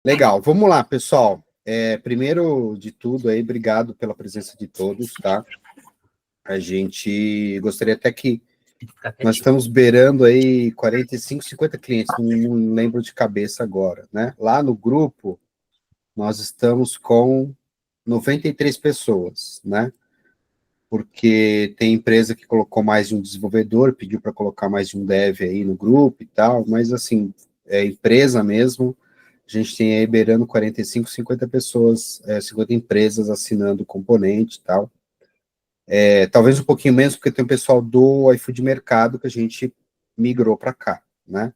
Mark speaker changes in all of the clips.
Speaker 1: Legal, vamos lá, pessoal. Primeiro de tudo, aí, obrigado pela presença de todos, tá? A gente gostaria até que nós estamos beirando aí 45, 50 clientes, não lembro de cabeça agora, né? Lá no grupo, nós estamos com 93 pessoas, né? Porque tem empresa que colocou mais de um desenvolvedor, pediu para colocar mais de um dev aí no grupo e tal, mas assim, empresa mesmo, a gente tem aí beirando 45, 50 pessoas, 50 empresas assinando o componente e tal. Talvez um pouquinho menos, porque tem o pessoal do iFood Mercado que a gente migrou para cá, né?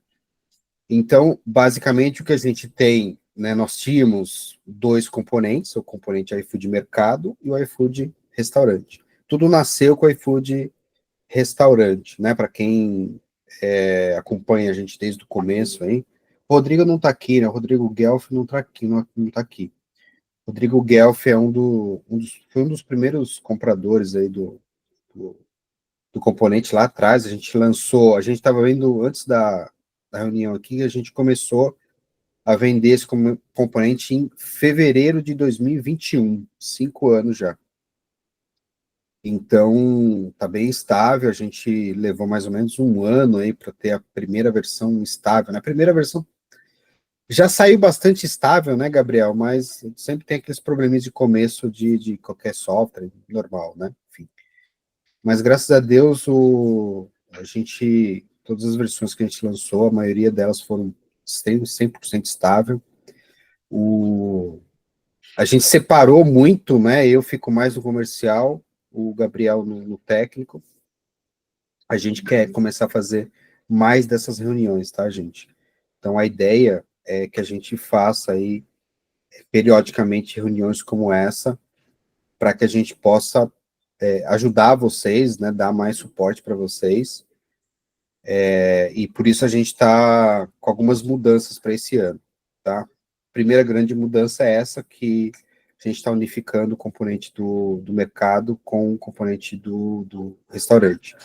Speaker 1: Então, basicamente, o que a gente tem, né, nós tínhamos dois componentes, o componente iFood Mercado e o iFood Restaurante. Tudo nasceu com o iFood Restaurante, né? Para quem acompanha a gente desde o começo aí. O Rodrigo não está aqui, né? O Rodrigo Guelph não está aqui, não tá aqui. Rodrigo Guelph é foi um dos primeiros compradores aí do componente lá atrás. A gente lançou, a gente estava vendo antes da reunião aqui, a gente começou a vender esse componente em fevereiro de 2021, 5 anos já. Então, tá bem estável, a gente levou mais ou menos um ano aí para ter a primeira versão estável. Na primeira versão já saiu bastante estável, né, Gabriel? Mas sempre tem aqueles probleminhas de começo de qualquer software, normal, né? Enfim. Mas graças a Deus, todas as versões que a gente lançou, a maioria delas foram 100% estável. A gente separou muito, né? Eu fico mais no comercial, o Gabriel no técnico. A gente quer começar a fazer mais dessas reuniões, tá, gente? Então, a ideia é que a gente faça aí, periodicamente, reuniões como essa, para que a gente possa ajudar vocês, né, dar mais suporte para vocês, e por isso a gente está com algumas mudanças para esse ano, tá? Primeira grande mudança é essa, que a gente está unificando o componente do mercado com o componente do restaurante,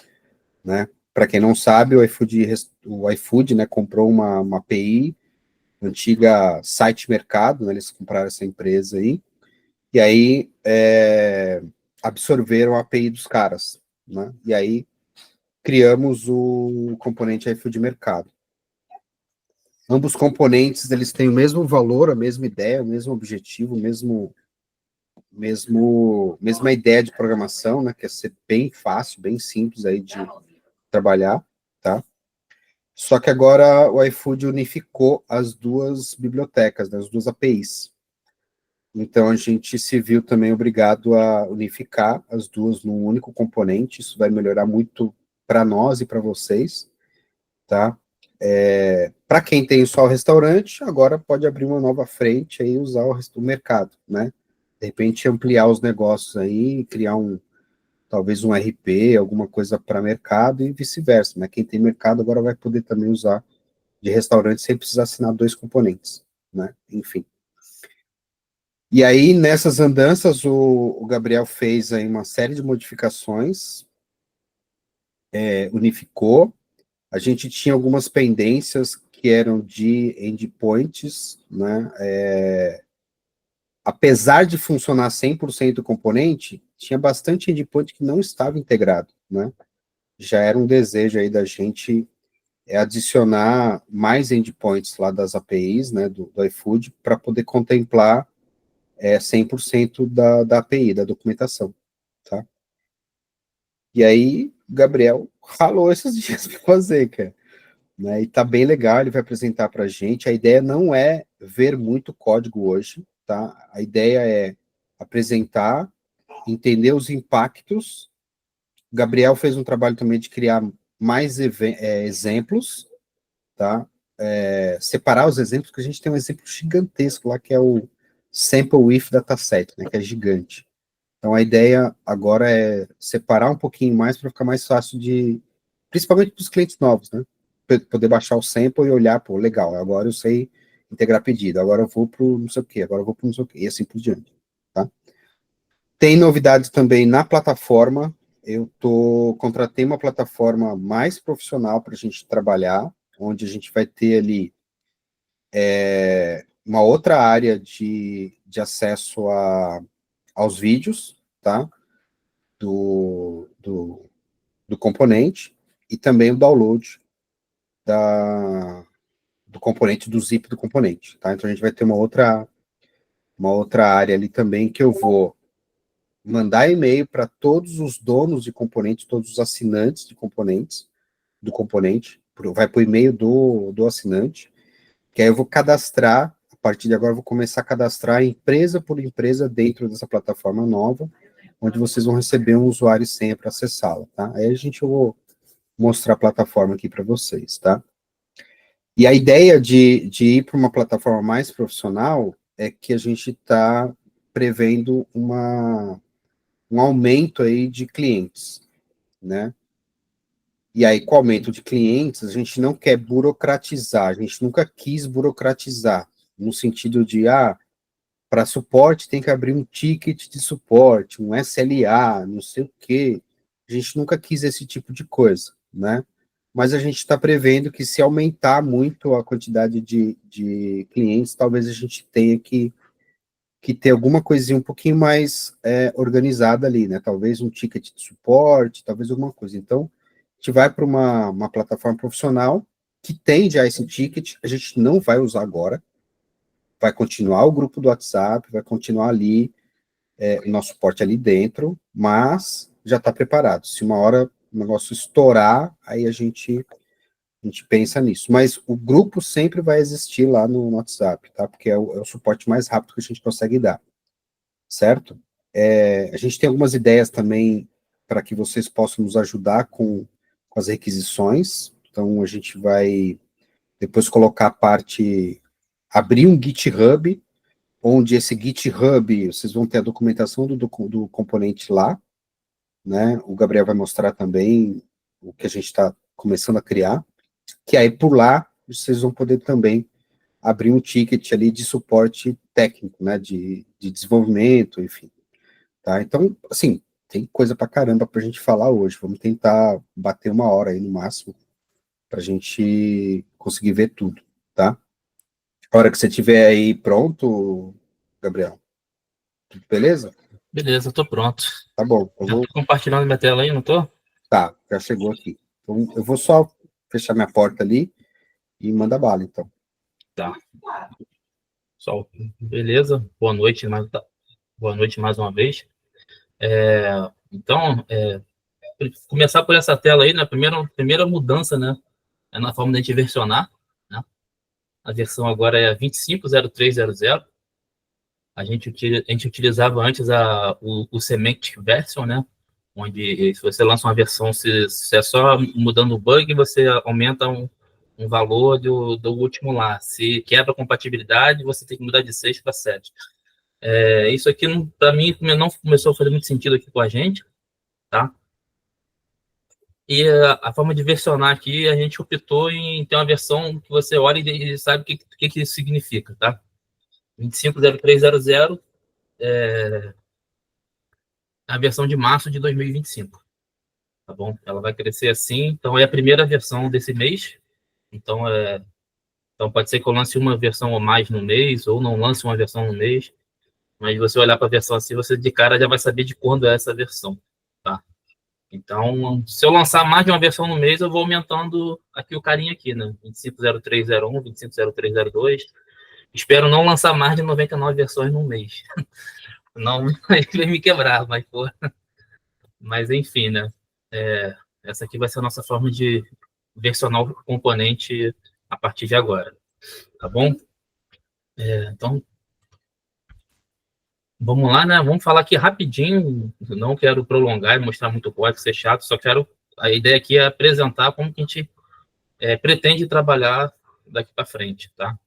Speaker 1: né? Para quem não sabe, o iFood, né, comprou uma API, antiga Site Mercado, né, eles compraram essa empresa aí, e aí absorveram a API dos caras, né? E aí criamos o componente iFood Mercado. Ambos componentes, eles têm o mesmo valor, a mesma ideia, o mesmo objetivo, mesma ideia de programação, né, que é ser bem fácil, bem simples aí de trabalhar, tá? Só que agora o iFood unificou as duas bibliotecas, né, as duas APIs. Então a gente se viu também obrigado a unificar as duas num único componente. Isso vai melhorar muito para nós e para vocês, tá? Para quem tem só o restaurante, agora pode abrir uma nova frente aí e usar o mercado, né? De repente ampliar os negócios aí, criar talvez um RP, alguma coisa para mercado e vice-versa, né? Quem tem mercado agora vai poder também usar de restaurante sem precisar assinar dois componentes, né? Enfim. E aí, nessas andanças, o Gabriel fez aí uma série de modificações, unificou. A gente tinha algumas pendências que eram de endpoints, né? Apesar de funcionar 100% o componente, tinha bastante endpoint que não estava integrado, né? Já era um desejo aí da gente adicionar mais endpoints lá das APIs, né, do iFood, para poder contemplar 100% da API, da documentação, tá? E aí, o Gabriel ralou esses dias para fazer, cara. Né? E tá bem legal, ele vai apresentar para a gente. A ideia não é ver muito código hoje, tá? A ideia é apresentar, entender os impactos. O Gabriel fez um trabalho também de criar mais exemplos, tá? Separar os exemplos, porque a gente tem um exemplo gigantesco lá, que é o Sample with Dataset, né? Que é gigante. Então, a ideia agora é separar um pouquinho mais para ficar mais fácil principalmente para os clientes novos, né? Poder baixar o sample e olhar, pô, legal, agora eu sei integrar pedido, agora eu vou para o não sei o quê, agora eu vou para não sei o quê, e assim por diante, tá? Tem novidades também na plataforma, contratei uma plataforma mais profissional para a gente trabalhar, onde a gente vai ter ali uma outra área de acesso aos vídeos, tá? Do componente, e também o download do componente, do zip do componente, tá? Então a gente vai ter uma outra área ali também que eu vou mandar e-mail para todos os donos de componentes, todos os assinantes de componentes, do componente, vai para o e-mail do assinante, que aí eu vou cadastrar, a partir de agora eu vou começar a cadastrar empresa por empresa dentro dessa plataforma nova, onde vocês vão receber um usuário e senha para acessá-la, tá? Aí eu vou mostrar a plataforma aqui para vocês, tá? E a ideia de ir para uma plataforma mais profissional é que a gente está prevendo um aumento aí de clientes, né? E aí, com o aumento de clientes, a gente não quer burocratizar, a gente nunca quis burocratizar, no sentido de, para suporte tem que abrir um ticket de suporte, um SLA, não sei o quê. A gente nunca quis esse tipo de coisa, né? Mas a gente está prevendo que se aumentar muito a quantidade de clientes, talvez a gente tenha que ter alguma coisinha um pouquinho mais organizada ali, né? Talvez um ticket de suporte, talvez alguma coisa. Então, a gente vai para uma plataforma profissional que tem já esse ticket, a gente não vai usar agora, vai continuar o grupo do WhatsApp, vai continuar ali o nosso suporte ali dentro, mas já está preparado. Se uma hora o negócio estourar, aí a gente pensa nisso. Mas o grupo sempre vai existir lá no WhatsApp, tá? Porque é o suporte mais rápido que a gente consegue dar, certo? A gente tem algumas ideias também para que vocês possam nos ajudar com as requisições. Então, a gente vai depois colocar a parte, abrir um GitHub, onde esse GitHub, vocês vão ter a documentação do componente lá, né? O Gabriel vai mostrar também o que a gente está começando a criar, que aí por lá vocês vão poder também abrir um ticket ali de suporte técnico, né? De desenvolvimento, enfim. Tá? Então, assim, tem coisa pra caramba pra gente falar hoje. Vamos tentar bater uma hora aí no máximo pra gente conseguir ver tudo, tá? A hora que você tiver aí pronto, Gabriel, tudo beleza?
Speaker 2: Beleza, eu tô pronto.
Speaker 1: Tá bom,
Speaker 2: Já tô compartilhando minha tela aí, não tô?
Speaker 1: Tá, já chegou aqui. Então, eu vou só fechar minha porta ali e manda bala, então.
Speaker 2: Tá. Só, beleza. Boa noite mais uma vez. Então, começar por essa tela aí, né? Primeira mudança, né? É na forma de a gente versionar, né? A versão agora é 25.03.00. A gente utilizava antes o Semantic Version, né? Onde se você lança uma versão, se é só mudando o bug, você aumenta um valor do último lá. Se quebra a compatibilidade, você tem que mudar de 6 para 7. Isso aqui, para mim, não começou a fazer muito sentido aqui com a gente, tá? E a forma de versionar aqui, a gente optou em ter uma versão que você olha e sabe o que isso significa, tá? 25.03.00 é a versão de março de 2025, tá bom? Ela vai crescer assim, então é a primeira versão desse mês, então pode ser que eu lance uma versão ou mais no mês, ou não lance uma versão no mês, mas você olhar para a versão assim, você de cara já vai saber de quando é essa versão, tá? Então, se eu lançar mais de uma versão no mês, eu vou aumentando aqui o carinha aqui, né? 25.03.01, 25.03.02. Espero não lançar mais de 99 versões no mês. Não vai me quebrar, mas pô. Mas enfim, né? Essa aqui vai ser a nossa forma de versionar o componente a partir de agora, tá bom? Então, vamos lá, né? Vamos falar aqui rapidinho. Não quero prolongar e mostrar muito código, ser chato. Só quero. A ideia aqui é apresentar como que a gente pretende trabalhar daqui para frente, tá?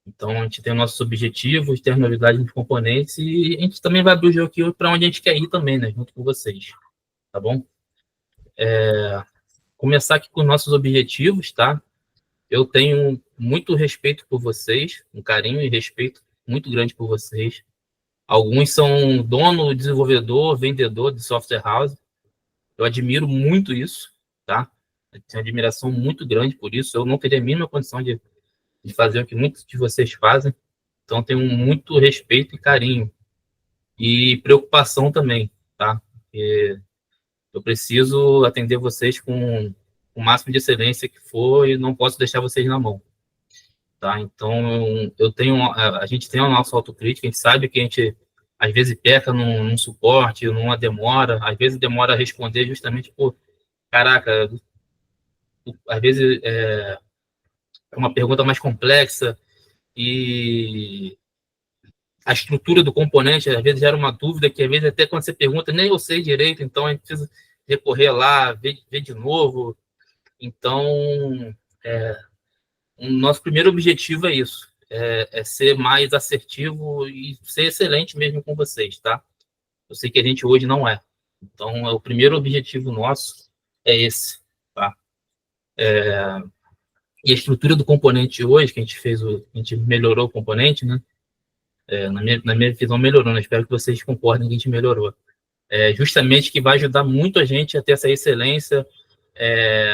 Speaker 2: Então, a gente tem nossos objetivos, ter novidades nos componentes e a gente também vai abrir o jogo aqui para onde a gente quer ir também, né? Junto com vocês, tá bom? Começar aqui com os nossos objetivos, tá? Eu tenho muito respeito por vocês, um carinho e respeito muito grande por vocês. Alguns são dono, desenvolvedor, vendedor de software house. Eu admiro muito isso, tá? Eu tenho uma admiração muito grande por isso. Eu não teria a mínima condição de fazer o que muitos de vocês fazem. Então, tenho muito respeito e carinho. E preocupação também, tá? Porque eu preciso atender vocês com o máximo de excelência que for e não posso deixar vocês na mão, tá? Então, a gente tem a nossa autocrítica, a gente sabe que a gente, às vezes, peca num suporte, numa demora, às vezes demora a responder justamente por, caraca, às vezes é uma pergunta mais complexa e a estrutura do componente, às vezes, gera uma dúvida que, às vezes, até quando você pergunta, nem eu sei direito, então a gente precisa recorrer lá, ver de novo. Então, o nosso primeiro objetivo é isso, é ser mais assertivo e ser excelente mesmo com vocês, tá? Eu sei que a gente hoje não é. Então, o primeiro objetivo nosso é esse, tá? E a estrutura do componente hoje, que a gente fez, a gente melhorou o componente, né? Na minha visão, melhorou, né? Espero que vocês concordem que a gente melhorou. Justamente que vai ajudar muito a gente a ter essa excelência,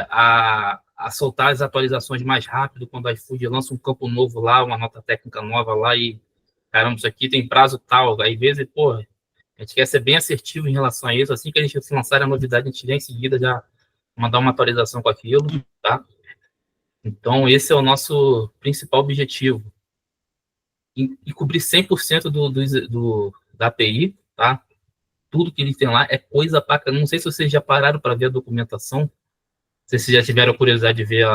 Speaker 2: a soltar as atualizações mais rápido, quando a iFood lança um campo novo lá, uma nota técnica nova lá, e caramba, isso aqui tem prazo tal. Aí, às vezes, pô, a gente quer ser bem assertivo em relação a isso. Assim que a gente lançar a novidade, a gente já em seguida já mandar uma atualização com aquilo, tá? Então, esse é o nosso principal objetivo. E cobrir 100% da API, tá? Tudo que ele tem lá é coisa pra caramba. Não sei se vocês já pararam para ver a documentação. Não sei se já tiveram curiosidade de ver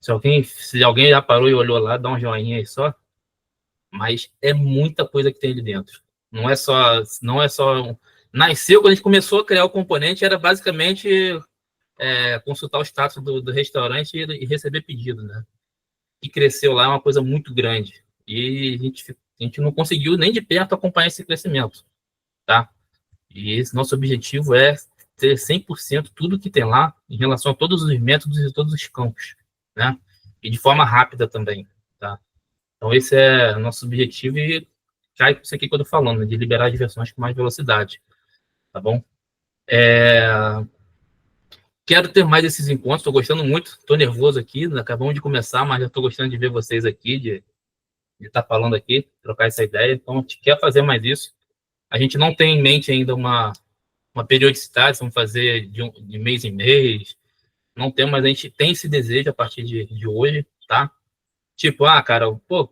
Speaker 2: se alguém já parou e olhou lá, dá um joinha aí só. Mas é muita coisa que tem ali dentro. Não é só. Nasceu, quando a gente começou a criar o componente, era basicamente consultar o status do restaurante e receber pedido, né? E cresceu lá é uma coisa muito grande. E a gente não conseguiu nem de perto acompanhar esse crescimento, tá? E esse nosso objetivo é ter 100% tudo que tem lá em relação a todos os métodos e todos os campos, né? E de forma rápida também, tá? Então, esse é o nosso objetivo e cai com isso aqui que eu tô falando, né? De liberar as versões com mais velocidade, tá bom? Quero ter mais esses encontros, estou gostando muito, estou nervoso aqui, acabamos de começar, mas já estou gostando de ver vocês aqui, de estar falando aqui, trocar essa ideia, então a gente quer fazer mais isso. A gente não tem em mente ainda uma periodicidade, vamos fazer de mês em mês, não tem, mas a gente tem esse desejo a partir de hoje, tá? Tipo, cara, pô,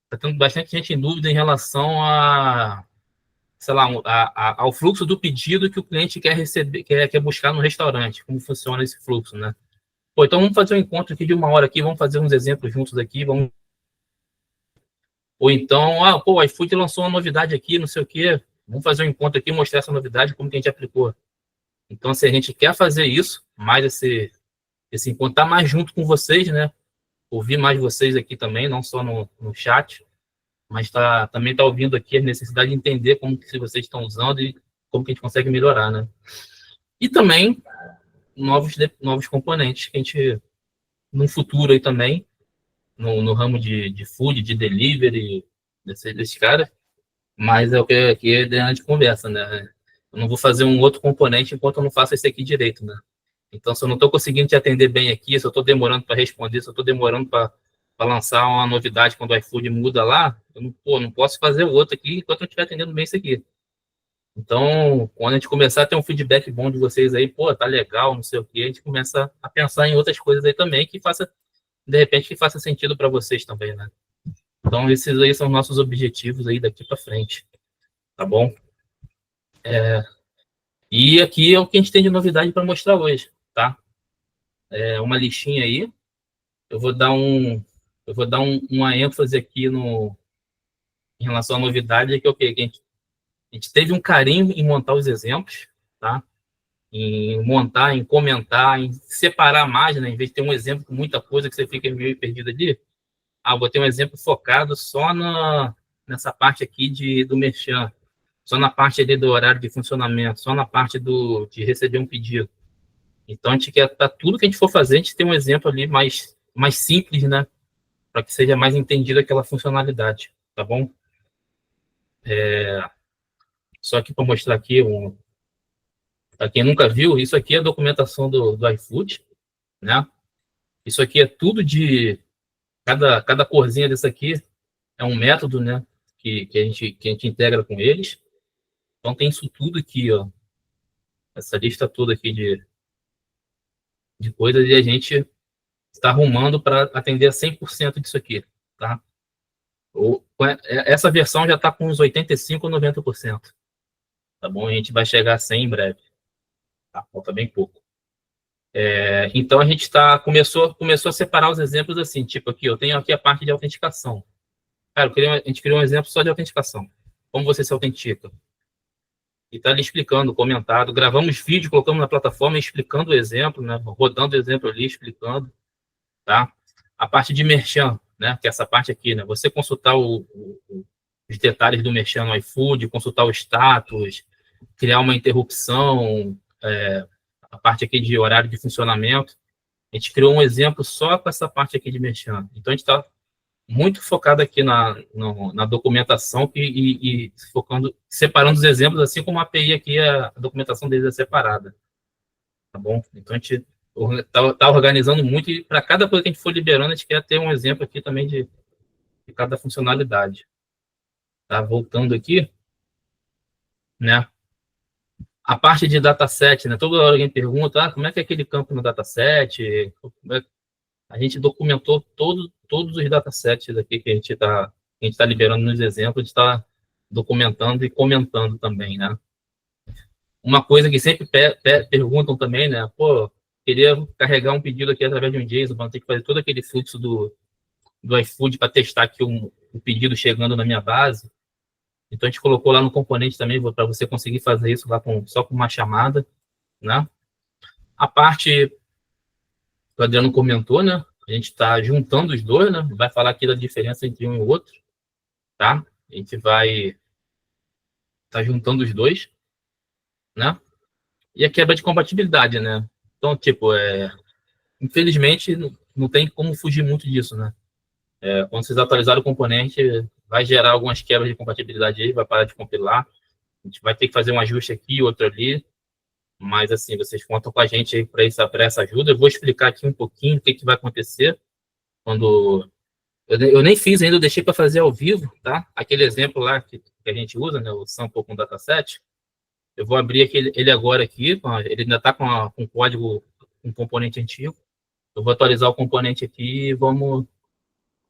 Speaker 2: tá tendo bastante gente em dúvida em relação sei lá, ao fluxo do pedido que o cliente quer receber, quer buscar no restaurante, como funciona esse fluxo, né? Pô, então vamos fazer um encontro aqui de 1 hora aqui, vamos fazer uns exemplos juntos aqui, vamos... Ou então, pô, o iFood lançou uma novidade aqui, não sei o quê, vamos fazer um encontro aqui, mostrar essa novidade, como que a gente aplicou. Então, se a gente quer fazer isso, mais esse encontro, tá mais junto com vocês, né? Ouvir mais vocês aqui também, não só no chat, mas também tá ouvindo aqui a necessidade de entender como que vocês estão usando e como que a gente consegue melhorar, né? E também novos componentes que a gente, no futuro aí também, no ramo de food, de delivery, desses caras, mas é o que aqui a gente conversa, né? Eu não vou fazer um outro componente enquanto eu não faço esse aqui direito, né? Então, se eu não estou conseguindo te atender bem aqui, se eu estou demorando para responder, se eu estou demorando para lançar uma novidade quando o iFood muda lá, eu não posso fazer o outro aqui enquanto eu estiver atendendo bem isso aqui. Então, quando a gente começar a ter um feedback bom de vocês aí, pô, tá legal, não sei o quê, a gente começa a pensar em outras coisas aí também de repente, que faça sentido para vocês também, né? Então, esses aí são nossos objetivos aí daqui para frente, tá bom? E aqui é o que a gente tem de novidade para mostrar hoje, tá? Uma listinha aí. Eu vou dar uma ênfase aqui em relação à novidade, que é o quê? Que a gente teve um carinho em montar os exemplos, tá? Em montar, em comentar, em separar mais, né? Em vez de ter um exemplo com muita coisa que você fica meio perdido ali, vou ter um exemplo focado só nessa parte aqui do merchan, só na parte ali do horário de funcionamento, só na parte de receber um pedido. Então, a gente quer, para tudo que a gente for fazer, a gente tem um exemplo ali mais simples, né? Para que seja mais entendida aquela funcionalidade, tá bom? Só aqui para mostrar aqui, para quem nunca viu, isso aqui é a documentação do iFood, né? Isso aqui é tudo Cada corzinha dessa aqui é um método, né, que a gente integra com eles. Então tem isso tudo aqui, ó, essa lista toda aqui de coisas, e a gente está arrumando para atender a 100% disso aqui, tá? Essa versão já está com uns 85% ou 90%, tá bom? A gente vai chegar a 100 em breve, tá? Falta bem pouco. Então a gente começou a separar os exemplos assim, tipo aqui, eu tenho aqui a parte de autenticação. Cara, a gente criou um exemplo só de autenticação. Como você se autentica? E está ali explicando, comentado. Gravamos vídeo, colocamos na plataforma explicando o exemplo, né? Rodando o exemplo ali, explicando, tá? A parte de merchan, né? Que é essa parte aqui, né? Você consultar os detalhes do merchan no iFood, consultar o status, criar uma interrupção, a parte aqui de horário de funcionamento. A gente criou um exemplo só com essa parte aqui de merchan. Então, a gente está muito focado aqui na documentação e focando, separando os exemplos, assim como a API aqui, a documentação deles é separada. Tá bom? Então, a gente está organizando muito e para cada coisa que a gente for liberando, a gente quer ter um exemplo aqui também de cada funcionalidade. Tá? Voltando aqui, né? A parte de dataset, né? Toda hora alguém pergunta, como é que é aquele campo no dataset? A gente documentou todos os datasets aqui que a gente está liberando nos exemplos, a gente está documentando e comentando também, né? Uma coisa que sempre perguntam também, né? Pô, queria carregar um pedido aqui através de um JSON, para ter que fazer todo aquele fluxo do iFood para testar aqui o pedido chegando na minha base. Então, a gente colocou lá no componente também, para você conseguir fazer isso lá só com uma chamada, né? A parte que o Adriano comentou, né? A gente está juntando os dois, né? Vai falar aqui da diferença entre um e o outro, tá? A gente vai estar juntando os dois, né? E a quebra de compatibilidade, né? Então, tipo, infelizmente, não tem como fugir muito disso, né? Quando vocês atualizarem o componente, vai gerar algumas quebras de compatibilidade aí, vai parar de compilar. A gente vai ter que fazer um ajuste aqui, outro ali. Mas, assim, vocês contam com a gente aí para essa ajuda. Eu vou explicar aqui um pouquinho o que vai acontecer quando... Eu nem fiz ainda, eu deixei para fazer ao vivo, tá? Aquele exemplo lá que a gente usa, né? O sample com dataset. Eu vou abrir ele agora aqui. Ele ainda está com código, um componente antigo. Eu vou atualizar o componente aqui e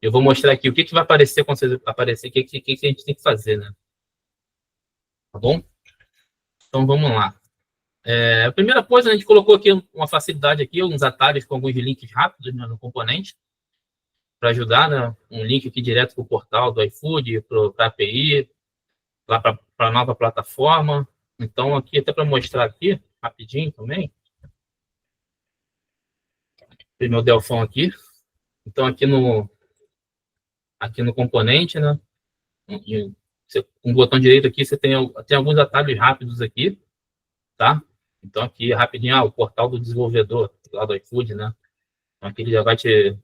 Speaker 2: eu vou mostrar aqui o que vai aparecer quando vocês aparecer, o que a gente tem que fazer, né? Tá bom? Então, vamos lá. A primeira coisa, a gente colocou aqui uma facilidade aqui, uns atalhos com alguns links rápidos, né, no componente, para ajudar, né? Um link aqui direto para o portal do iFood, para a API, lá para a nova plataforma. Então, aqui, até para mostrar aqui, rapidinho também. Tem meu Delfão aqui. Então, aqui no componente, né? Com o botão direito aqui, você tem alguns atalhos rápidos aqui, tá? Então, aqui, rapidinho, o portal do desenvolvedor, lá do iFood, né? Então, aqui ele já vai te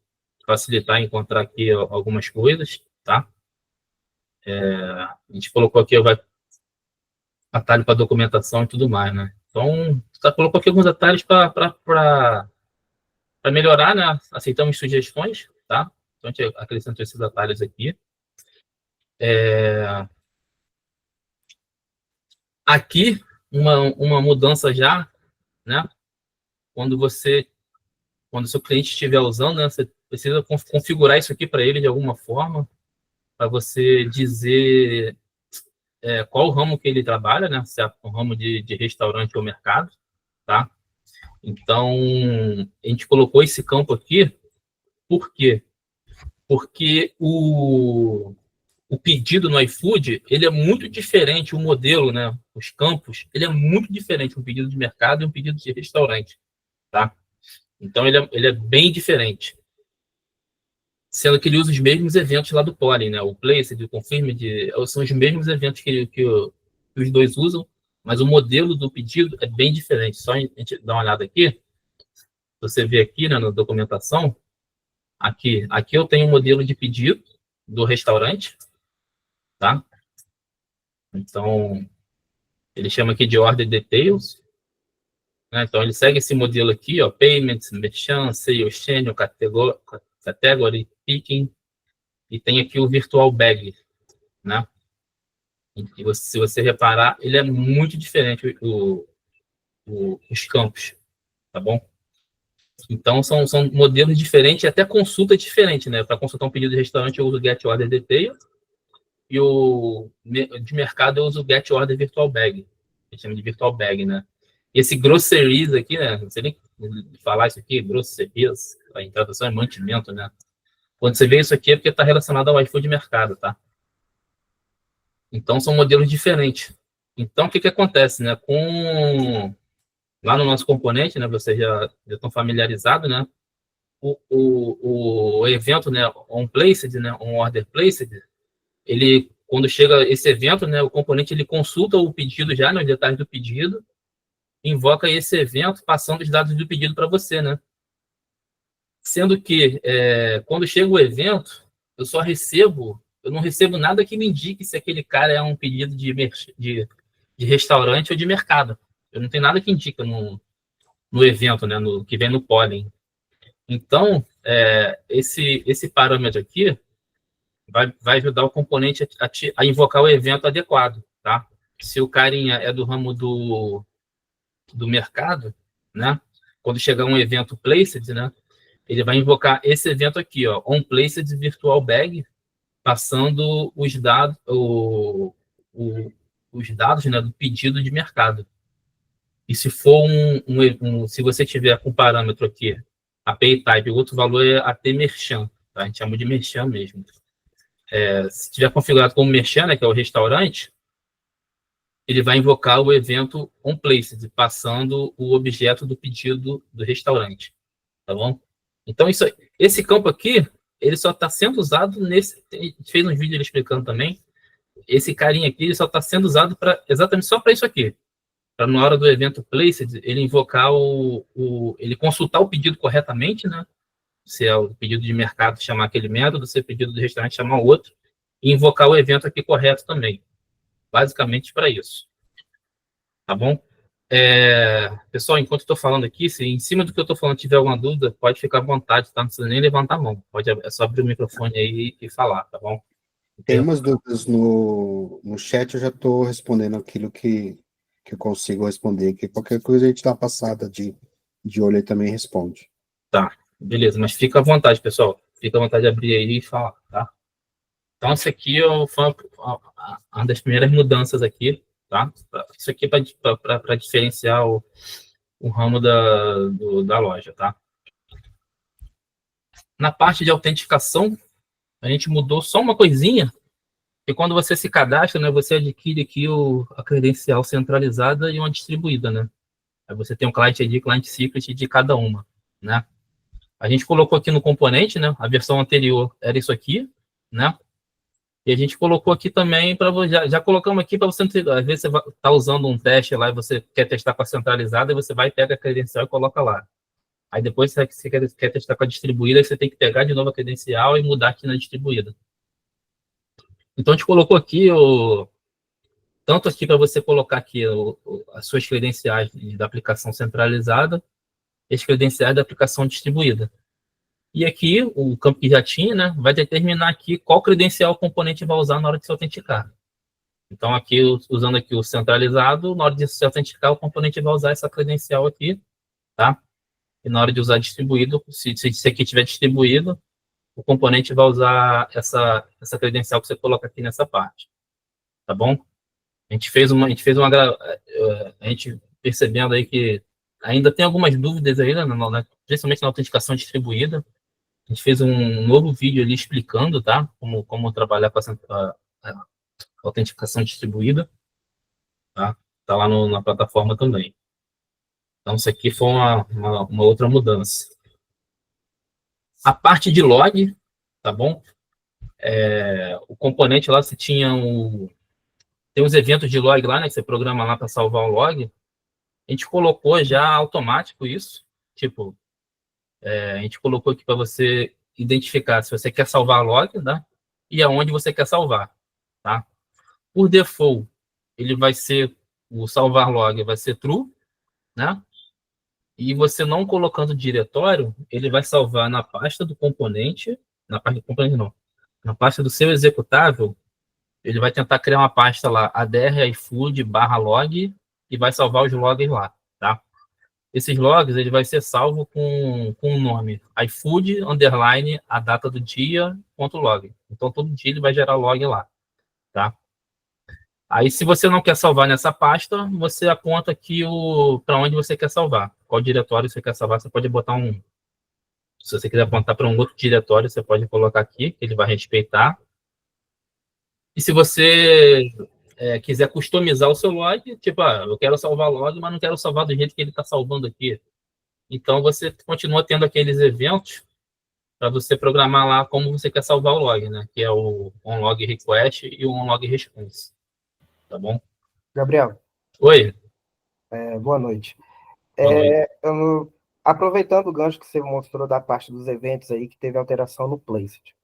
Speaker 2: facilitar encontrar aqui algumas coisas, tá? A gente colocou aqui atalho para documentação e tudo mais, né? Então, colocou aqui alguns atalhos para melhorar, né? Aceitamos sugestões, tá? Então, a gente acrescentou esses atalhos aqui. Aqui, uma mudança já, né? Quando o seu cliente estiver usando, né? Você precisa configurar isso aqui para ele de alguma forma, para você dizer qual o ramo que ele trabalha, né? Se é um ramo de restaurante ou mercado, tá? Então, a gente colocou esse campo aqui, por quê? Porque o pedido no iFood, ele é muito diferente, o modelo, né? Os campos, ele é muito diferente um pedido de mercado e um pedido de restaurante, tá? Então, ele é bem diferente. Sendo que ele usa os mesmos eventos lá do Pollen, né? O Placed, o Confirmed, são os mesmos eventos que os dois usam, mas o modelo do pedido é bem diferente. Só a gente dar uma olhada aqui. Você vê aqui, né, na documentação, aqui eu tenho um modelo de pedido do restaurante, tá? Então, ele chama aqui de Order Details, né? Então, ele segue esse modelo aqui, ó, Payments, Merchant, Sales Channel, Category, picking, e tem aqui o virtual bag, né? E se você reparar, ele é muito diferente os campos, tá bom? Então, são modelos diferentes e até consulta diferente, né? Para consultar um pedido de restaurante, eu uso o Get Order Detail, e o de mercado eu uso o Get Order Virtual Bag. A gente chama de Virtual Bag, né? Esse groceries aqui, né? Não sei nem falar isso aqui, groceries, a tradução é mantimento, né? Quando você vê isso aqui é porque está relacionado ao iFood de mercado, tá? Então, são modelos diferentes. Então, o que acontece, né? Lá no nosso componente, né? Vocês já estão familiarizados, né? O evento, né? On-placed, né? On-order placed, ele, quando chega esse evento, né? O componente, ele consulta o pedido já, nos detalhes do pedido, invoca esse evento, passando os dados do pedido para você, né? Sendo que, quando chega o evento, eu não recebo nada que me indique se aquele cara é um pedido de restaurante ou de mercado. Eu não tenho nada que indica no evento, né, que vem no polling. Então, esse parâmetro aqui vai ajudar o componente a invocar o evento adequado, tá? Se o carinha é do ramo do mercado, né, quando chegar um evento placed, né, ele vai invocar esse evento aqui, ó, on-placed virtual bag, passando os dados, os dados, né, do pedido de mercado. E se for se você tiver com parâmetro aqui, API type, o outro valor é AT merchant, tá? A gente chama de merchant mesmo. Se tiver configurado como merchant, né, que é o restaurante, ele vai invocar o evento on-placed, passando o objeto do pedido do restaurante, tá bom? Então, esse campo aqui, ele só está sendo usado nesse... A gente fez um vídeo explicando também. Esse carinha aqui, ele só está sendo usado exatamente só para isso aqui. Para, na hora do evento placed, ele invocar ele consultar o pedido corretamente, né? Se é o pedido de mercado, chamar aquele método, se é o pedido do restaurante, chamar o outro, e invocar o evento aqui correto também. Basicamente para isso. Tá bom? Pessoal, enquanto eu estou falando aqui, se em cima do que eu estou falando tiver alguma dúvida, pode ficar à vontade, tá? Não precisa nem levantar a mão. É só abrir o microfone aí e falar, tá bom?
Speaker 1: Tem umas dúvidas no chat, eu já estou respondendo aquilo que eu consigo responder aqui. Qualquer coisa a gente dá uma passada de olho e também responde.
Speaker 2: Tá, beleza, mas fica à vontade, pessoal. Fica à vontade de abrir aí e falar, tá? Então, isso aqui foi uma das primeiras mudanças aqui, tá? Isso aqui é para diferenciar o ramo da loja, tá? Na parte de autenticação, a gente mudou só uma coisinha, que quando você se cadastra, né, você adquire aqui a credencial centralizada e uma distribuída, né? Aí você tem um client ID, client secret de cada uma, né? A gente colocou aqui no componente, né? A versão anterior era isso aqui, né? E a gente colocou aqui também, já colocamos aqui para você, às vezes você está usando um teste lá e você quer testar com a centralizada, e você vai, pega a credencial e coloca lá. Aí depois você quer testar com a distribuída, você tem que pegar de novo a credencial e mudar aqui na distribuída. Então a gente colocou aqui, tanto aqui para você colocar aqui as suas credenciais da aplicação centralizada e as credenciais da aplicação distribuída. E aqui, o campo que já tinha, né, vai determinar aqui qual credencial o componente vai usar na hora de se autenticar. Então, aqui, usando aqui o centralizado, na hora de se autenticar, o componente vai usar essa credencial aqui, tá? E na hora de usar distribuído, se aqui tiver distribuído, o componente vai usar essa credencial que você coloca aqui nessa parte, tá bom? A gente percebendo aí que ainda tem algumas dúvidas aí, né, principalmente na autenticação distribuída. A gente fez um novo vídeo ali explicando, tá? Como trabalhar com a autenticação distribuída, tá? Tá lá na plataforma também. Então, isso aqui foi uma outra mudança. A parte de log, tá bom? O componente lá, você tinha tem os eventos de log lá, né? Que você programa lá para salvar o log. A gente colocou já automático isso. Tipo, a gente colocou aqui para você identificar se você quer salvar log, tá? E aonde você quer salvar, tá? Por default, o salvar log vai ser true, né? E você não colocando diretório, ele vai salvar na pasta do componente na parte de componente não. Na pasta do seu executável, ele vai tentar criar uma pasta lá, adr iFood /log, e vai salvar os logs lá, tá? Esses logs, ele vai ser salvo com o nome iFood, underline, a data do dia, ponto log. Então, todo dia ele vai gerar log lá, tá? Aí, se você não quer salvar nessa pasta, você aponta aqui para onde você quer salvar. Qual diretório você quer salvar, você pode botar um... Se você quiser apontar para um outro diretório, você pode colocar aqui, que ele vai respeitar. E se você quiser customizar o seu log, tipo, eu quero salvar log, mas não quero salvar do jeito que ele está salvando aqui. Então, você continua tendo aqueles eventos para você programar lá como você quer salvar o log, né? Que é o onLog request e o onLog response. Tá bom?
Speaker 3: Gabriel,
Speaker 2: Oi.
Speaker 3: boa noite.
Speaker 2: Boa noite.
Speaker 3: Aproveitando o gancho que você mostrou da parte dos eventos aí, que teve alteração no Placeit,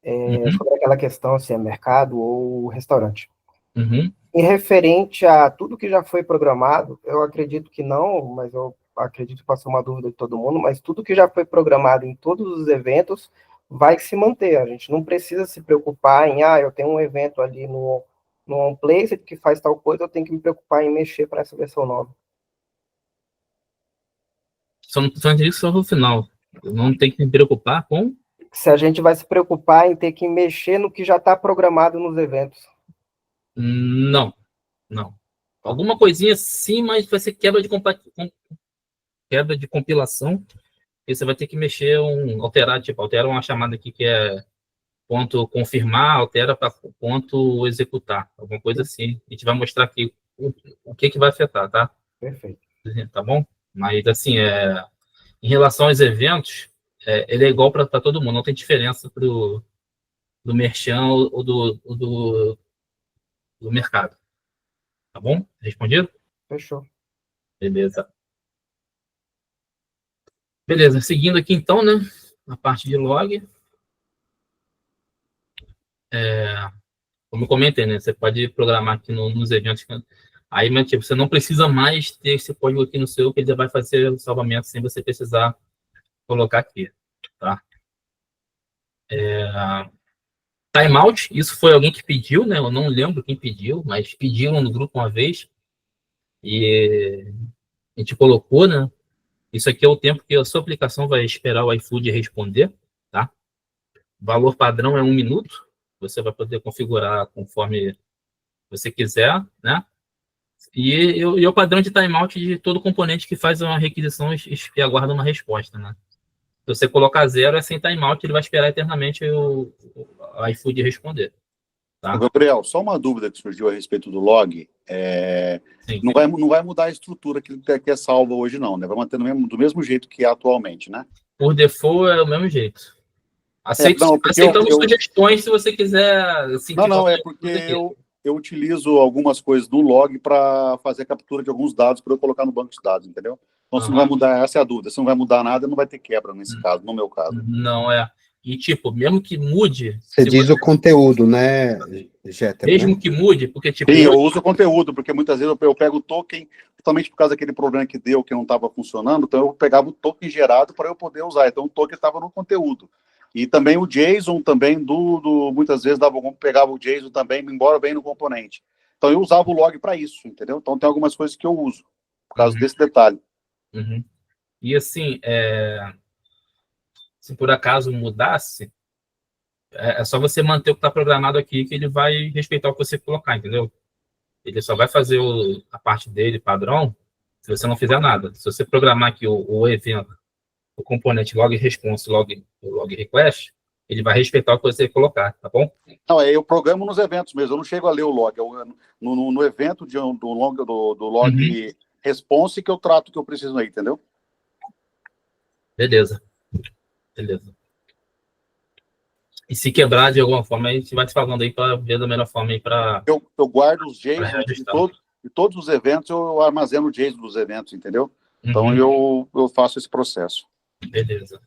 Speaker 2: Uhum.
Speaker 3: sobre aquela questão se é mercado ou restaurante.
Speaker 2: Uhum.
Speaker 3: Em referente a tudo que já foi programado, eu acredito que não, mas eu acredito que passou uma dúvida de todo mundo, mas tudo que já foi programado em todos os eventos vai se manter. A gente não precisa se preocupar em, eu tenho um evento ali no OnPlaceit que faz tal coisa, eu tenho que me preocupar em mexer para essa versão nova.
Speaker 2: Só não isso só no final. Eu não tenho que me preocupar com...
Speaker 3: Se a gente vai se preocupar em ter que mexer no que já está programado nos eventos.
Speaker 2: Não. Alguma coisinha sim, mas vai ser quebra de compilação, e você vai ter que mexer, alterar, tipo, altera uma chamada aqui que é ponto confirmar, altera para ponto executar, alguma coisa assim. A gente vai mostrar aqui o que vai afetar, tá?
Speaker 3: Perfeito.
Speaker 2: Tá bom? Mas, assim, em relação aos eventos, ele é igual para todo mundo, não tem diferença do merchan ou do mercado. Tá bom? Respondido?
Speaker 3: Fechou.
Speaker 2: Beleza, seguindo aqui então, né? Na parte de log. Como eu comentei, né? Você pode programar aqui nos eventos. Aí, mas, tipo, você não precisa mais ter esse código aqui no seu, que ele já vai fazer o salvamento sem você precisar colocar aqui, tá? Timeout, isso foi alguém que pediu, né? Eu não lembro quem pediu, mas pediram no grupo uma vez e a gente colocou, né? Isso aqui é o tempo que a sua aplicação vai esperar o iFood responder, tá? O valor padrão é 1 minuto. Você vai poder configurar conforme você quiser, né? E o padrão de timeout de todo componente que faz uma requisição e aguarda uma resposta, né? Se você colocar 0, é sem timeout, ele vai esperar eternamente o iFood responder. Tá?
Speaker 4: Gabriel, só uma dúvida que surgiu a respeito do log. Não vai mudar a estrutura que é salva hoje, não, né? Vai manter do mesmo jeito que é atualmente, né?
Speaker 2: Por default, é o mesmo jeito. Aceitamos sugestões se você quiser.
Speaker 4: Porque eu utilizo algumas coisas do log para fazer a captura de alguns dados para eu colocar no banco de dados, entendeu? Então, se não vai mudar, essa é a dúvida. Se não vai mudar nada, não vai ter quebra nesse caso, no meu caso.
Speaker 2: Não é. E, tipo, mesmo que mude...
Speaker 1: Você diz o conteúdo, né, Jeter?
Speaker 2: Mesmo que mude, porque, tipo...
Speaker 4: Sim, eu uso o conteúdo, porque muitas vezes eu pego o token, justamente por causa daquele problema que deu, que não estava funcionando, então eu pegava o token gerado para eu poder usar. Então, o token estava no conteúdo. E também o JSON, também, muitas vezes pegava o JSON também, embora bem no componente. Então, eu usava o log para isso, entendeu? Então, tem algumas coisas que eu uso, por causa desse detalhe.
Speaker 2: E, assim, se por acaso mudasse, é só você manter o que está programado aqui, que ele vai respeitar o que você colocar, entendeu? Ele só vai fazer a parte dele, padrão, se você não fizer nada. Se você programar aqui o evento, o componente log response, log request, ele vai respeitar o que você colocar, tá bom?
Speaker 4: Não, eu programo nos eventos mesmo, eu não chego a ler o log. No evento do log response que eu trato o que eu preciso aí, entendeu?
Speaker 2: Beleza. E se quebrar de alguma forma, a gente vai te falando aí para ver da melhor forma aí para...
Speaker 4: Eu guardo os JSON de todos os eventos, eu armazeno o JSON dos eventos, entendeu? Então eu faço esse processo.
Speaker 2: Beleza.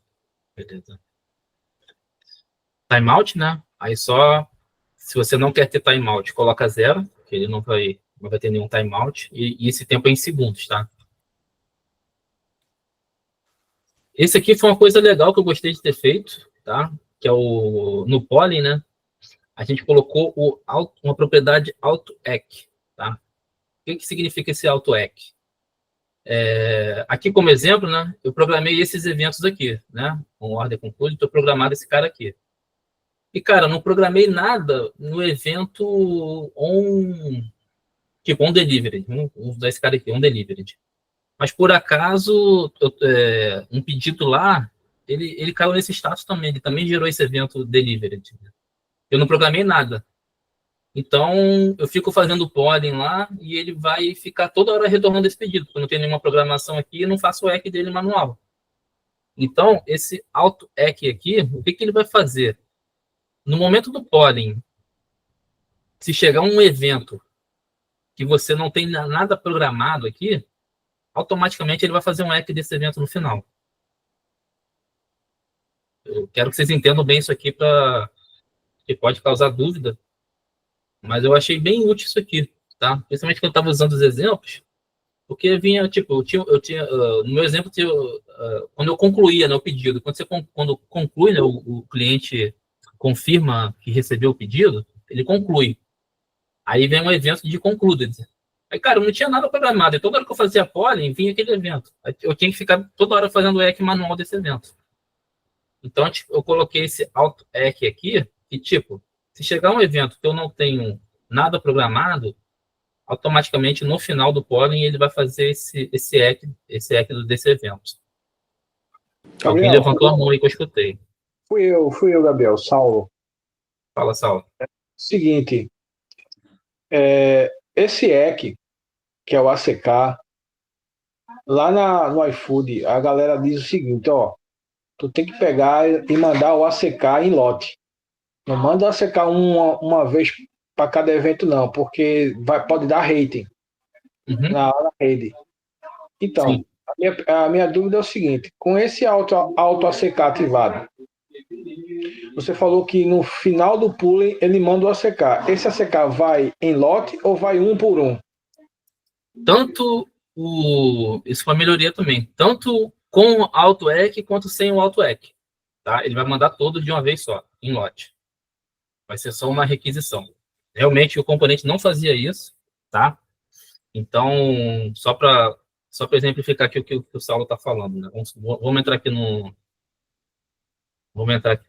Speaker 2: Timeout, né? Aí só, se você não quer ter timeout, coloca 0, que ele não vai ter nenhum timeout, e esse tempo é em segundos, tá? Esse aqui foi uma coisa legal que eu gostei de ter feito, tá? que é no Pollen, né? A gente colocou uma propriedade AutoEq, tá? O que significa esse AutoEq? Aqui como exemplo, né? Eu programei esses eventos aqui, né? Com ordem concluída, estou programado esse cara aqui. E, cara, não programei nada no evento on delivery. Vamos usar esse cara aqui, on delivery. Mas, por acaso, um pedido lá, ele caiu nesse status também. Ele também gerou esse evento delivery. Eu não programei nada. Então, eu fico fazendo polling lá e ele vai ficar toda hora retornando esse pedido, porque eu não tenho nenhuma programação aqui e não faço o EQ dele manual. Então, esse AutoEq aqui, o que ele vai fazer? No momento do polling, se chegar um evento que você não tem nada programado aqui, automaticamente ele vai fazer um EQ desse evento no final. Eu quero que vocês entendam bem isso aqui, que pode causar dúvida, mas eu achei bem útil isso aqui, tá? Principalmente quando eu estava usando os exemplos, porque vinha, tipo, eu tinha no meu exemplo, quando eu concluía, né, o pedido, quando conclui, né, o cliente confirma que recebeu o pedido, ele conclui. Aí vem um evento de concluded. Aí, cara, eu não tinha nada programado. E toda hora que eu fazia polling, vinha aquele evento. Eu tinha que ficar toda hora fazendo o EQ manual desse evento. Então, eu coloquei esse AutoEq aqui, e, tipo, se chegar um evento que eu não tenho nada programado, automaticamente, no final do polling, ele vai fazer esse EQ desse evento.
Speaker 5: Gabriel,
Speaker 2: alguém levantou a mão aí que eu escutei.
Speaker 5: Fui eu, Gabriel, Saulo.
Speaker 2: Fala, Saulo.
Speaker 5: Seguinte, esse EQ, que é o ACK, lá no iFood, a galera diz o seguinte, ó, tu tem que pegar e mandar o ACK em lote. Não manda o ACK uma vez para cada evento, não, porque pode dar rating na rede. Então, a minha dúvida é o seguinte, com esse auto ACK ativado, você falou que no final do pooling ele manda o ACK. Esse ACK vai em lote ou vai um por um?
Speaker 2: Isso foi uma melhoria também. Tanto com o AutoEq quanto sem o AutoEq. Tá? Ele vai mandar todos de uma vez só, em lote. Vai ser só uma requisição. Realmente o componente não fazia isso, tá? Então, só para exemplificar aqui o que o Saulo está falando, né? Vamos entrar aqui no... Vamos entrar aqui.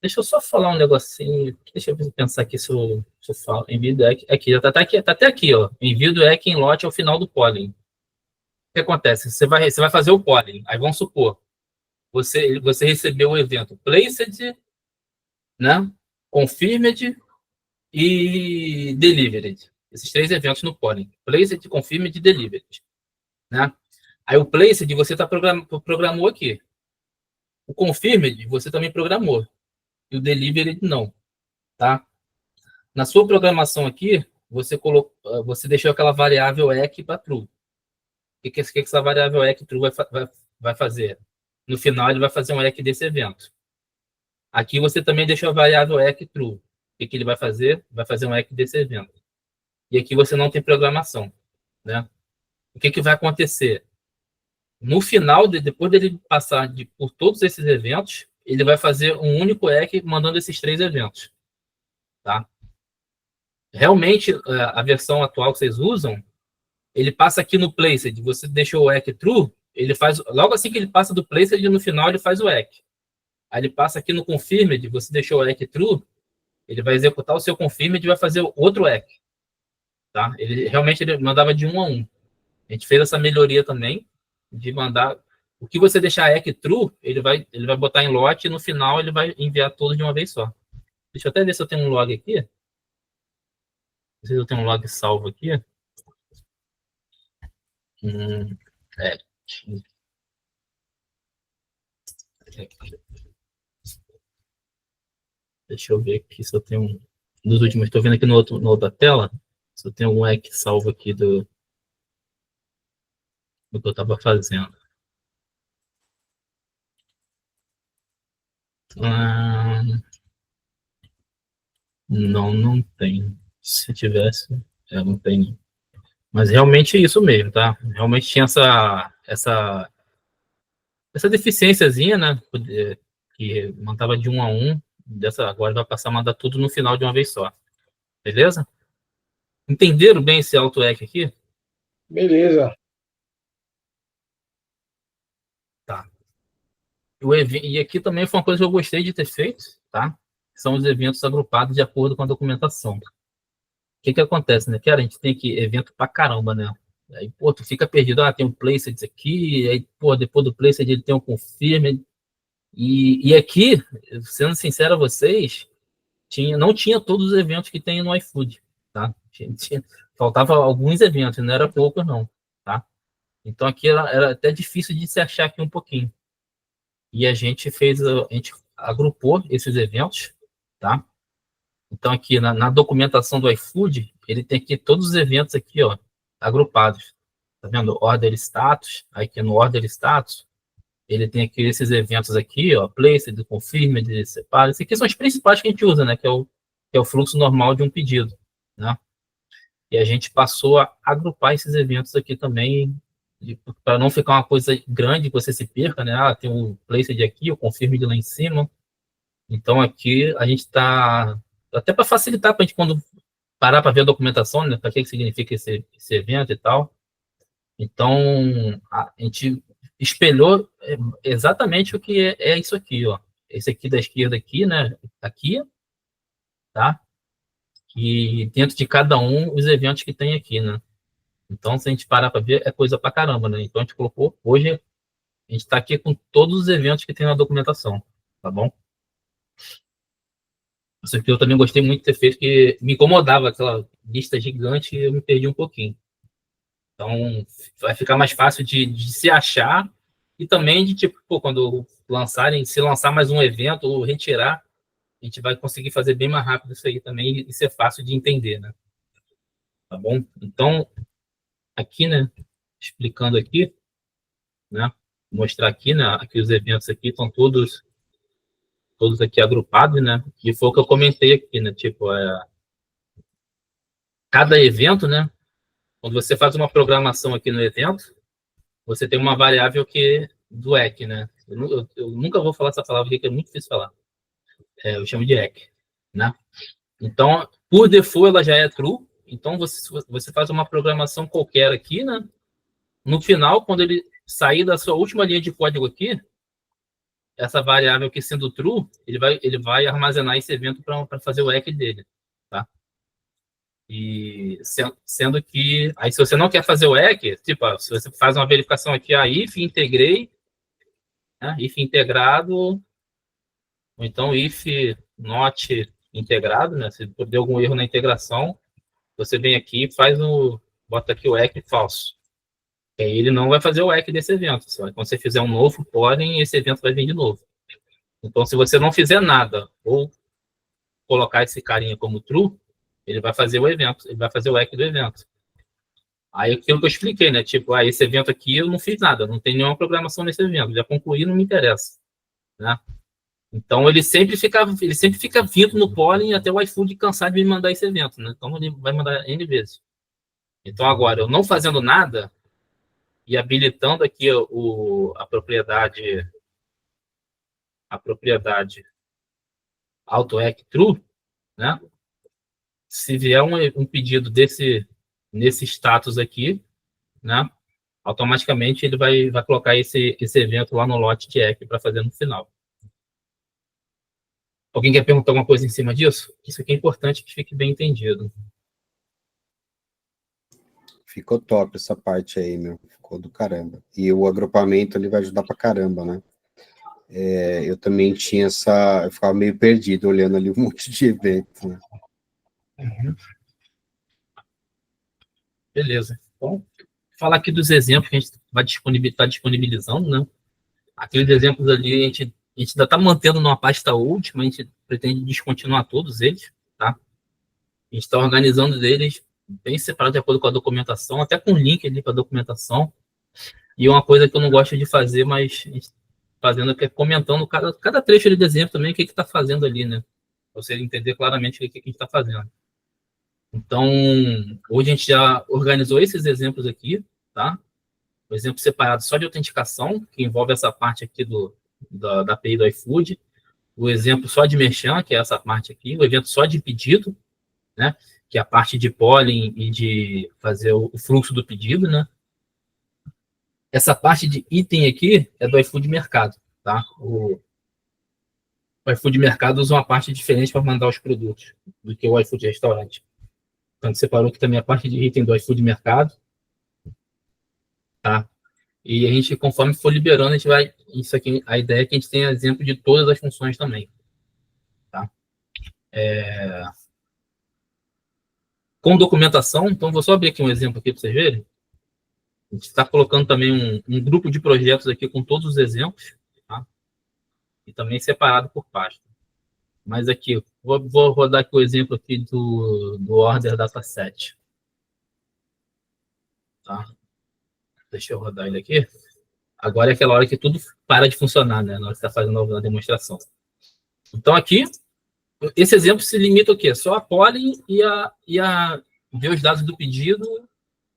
Speaker 2: Deixa eu só falar um negocinho. Deixa eu pensar aqui se eu falo. Envio do EQ. Aqui, já tá até aqui, ó. Envio do EQ em lote ao final do polling. O que acontece? Você vai fazer o polling. Aí vamos supor, você recebeu o evento placed, né? Confirmed e delivered. Esses 3 eventos no polling. Placed, confirmed e delivered. Né? Aí o placed você programou aqui. O confirmed você também programou. E o delivered não. Tá? Na sua programação aqui, você deixou aquela variável EQ para true. O que essa variável EQ true vai fazer? No final, ele vai fazer um EQ desse evento. Aqui você também deixou a variável EQ true. O que ele vai fazer? Vai fazer um EQ desse evento. E aqui você não tem programação. Né? O que vai acontecer? No final, depois dele passar por todos esses eventos, ele vai fazer um único EQ mandando esses 3 eventos. Tá? Realmente, a versão atual que vocês usam, ele passa aqui no placed, você deixou o EQ true, ele faz, logo assim que ele passa do placed, no final ele faz o EQ. Aí ele passa aqui no confirmed, você deixou o EQ true, ele vai executar o seu confirmed e vai fazer outro EQ. Tá? Ele mandava de 1 a 1. A gente fez essa melhoria também, de mandar, o que você deixar EQ true, ele vai botar em lote e no final ele vai enviar todos de uma vez só. Deixa eu até ver se eu tenho um log aqui. Não sei se eu tenho um log salvo aqui. Deixa eu ver aqui se eu tenho dos últimos. Estou vendo aqui na outra tela se eu tenho algum EQ salvo aqui do que eu estava fazendo. Não tem. Se tivesse, não tem. Mas realmente é isso mesmo, tá? Realmente tinha essa deficiênciazinha, né? Que mandava de 1 a 1. Agora vai passar a mandar tudo no final de uma vez só. Beleza? Entenderam bem esse AutoEC aqui?
Speaker 5: Beleza.
Speaker 2: Tá. E aqui também foi uma coisa que eu gostei de ter feito, tá? São os eventos agrupados de acordo com a documentação. O que acontece, né? Cara, a gente tem aqui evento pra caramba, né? Aí, pô, tu fica perdido. Tem um placed aqui, aí, pô, depois do placed ele tem um confirm. E aqui, sendo sincero a vocês, não tinha todos os eventos que tem no iFood, tá? Faltava alguns eventos, não era poucos, não, tá? Então aqui era até difícil de se achar aqui um pouquinho. E a gente agrupou esses eventos, tá? Então aqui na documentação do iFood, ele tem aqui todos os eventos aqui, ó, agrupados. Tá vendo? Order status, aqui no order status, ele tem aqui esses eventos aqui, ó, placed, confirmed, separa. Esses aqui são os principais que a gente usa, né? Que é o fluxo normal de um pedido, né? E a gente passou a agrupar esses eventos aqui também, para não ficar uma coisa grande que você se perca, né? Tem o placed aqui, o confirmed lá em cima. Então aqui a gente está até para facilitar para a gente quando parar para ver a documentação, né? Para que significa esse evento e tal. Então a gente espelhou exatamente o que é isso aqui, ó. Esse aqui da esquerda aqui, né? Aqui, tá? E dentro de cada um, os eventos que tem aqui, né? Então, se a gente parar para ver, é coisa pra caramba, né? Então, a gente colocou, hoje, a gente está aqui com todos os eventos que tem na documentação, tá bom? Isso aqui eu também gostei muito de ter feito, que me incomodava aquela lista gigante e eu me perdi um pouquinho. Então, vai ficar mais fácil de se achar e também de, tipo, pô, quando se lançar mais um evento ou retirar, a gente vai conseguir fazer bem mais rápido isso aí também e ser fácil de entender, né? Tá bom? Então, aqui, né, explicando aqui, né, mostrar aqui, né, aqui os eventos aqui estão todos aqui agrupados, né, e foi o que eu comentei aqui, né, tipo, cada evento, né, quando você faz uma programação aqui no evento, você tem uma variável do EC, né, eu nunca vou falar essa palavra aqui, que é muito difícil falar, eu chamo de EC, né, então, por default, ela já é true, então você faz uma programação qualquer aqui, né, no final, quando ele sair da sua última linha de código aqui, essa variável que sendo true, ele vai armazenar esse evento para fazer o EC dele, tá? E sendo que, aí se você não quer fazer o EC, tipo, se você faz uma verificação aqui, if integrei, né? If integrado, ou então if not integrado, né? Se deu algum erro na integração, você vem aqui e bota aqui o EC falso. E aí ele não vai fazer o EC desse evento. Quando você fizer um novo polling, esse evento vai vir de novo. Então, se você não fizer nada ou colocar esse carinha como true, ele vai fazer o evento, ele vai fazer o EC do evento. Aí aquilo que eu expliquei, né? Tipo, esse evento aqui eu não fiz nada, não tem nenhuma programação nesse evento, já concluí, não me interessa, né? Então ele sempre fica vindo no polling até o iFood cansar de me mandar esse evento, né? Então ele vai mandar N vezes. Então agora, eu não fazendo nada e habilitando aqui a propriedade AutoEC True, né? Se vier um pedido nesse status aqui, né? Automaticamente ele vai colocar esse evento lá no lote de EC para fazer no final. Alguém quer perguntar alguma coisa em cima disso? Isso aqui é importante que fique bem entendido.
Speaker 1: Ficou top essa parte aí, meu. Ficou do caramba. E o agrupamento ele vai ajudar pra caramba, né? Eu também tinha eu ficava meio perdido olhando ali um monte de evento, né?
Speaker 2: Uhum. Beleza. Então, falar aqui dos exemplos que a gente vai tá disponibilizando, né? Aqueles exemplos ali a gente ainda está mantendo numa pasta última, a gente pretende descontinuar todos eles, tá? A gente está organizando eles bem separado de acordo com a documentação, até com link ali para a documentação. E uma coisa que eu não gosto de fazer, mas a gente fazendo aqui é comentando cada trecho de exemplo também, o que está fazendo ali, né? Para você entender claramente o que a gente está fazendo. Então, hoje a gente já organizou esses exemplos aqui, tá? Um exemplo separado só de autenticação, que envolve essa parte aqui da API do iFood. o exemplo só de merchan, que é essa parte aqui, o evento só de pedido, né? Que é a parte de polling e de fazer o fluxo do pedido, né? Essa parte de item aqui é do iFood Mercado, tá? O iFood Mercado usa uma parte diferente para mandar os produtos do que o iFood Restaurante. Então, separou aqui também a parte de item do iFood Mercado, tá? E a gente, conforme for liberando, a gente vai... Isso aqui, a ideia é que a gente tenha exemplo de todas as funções também, tá? Com documentação, então vou só abrir aqui um exemplo aqui para vocês verem. A gente está colocando também um grupo de projetos aqui com todos os exemplos, tá? E também separado por pasta. Mas aqui, vou rodar aqui o exemplo aqui do Order Dataset. Tá? Deixa eu rodar ele aqui. Agora é aquela hora que tudo para de funcionar, né? Na hora que você está fazendo a demonstração. Então aqui, esse exemplo se limita ao quê? Só a polling e a ver os dados do pedido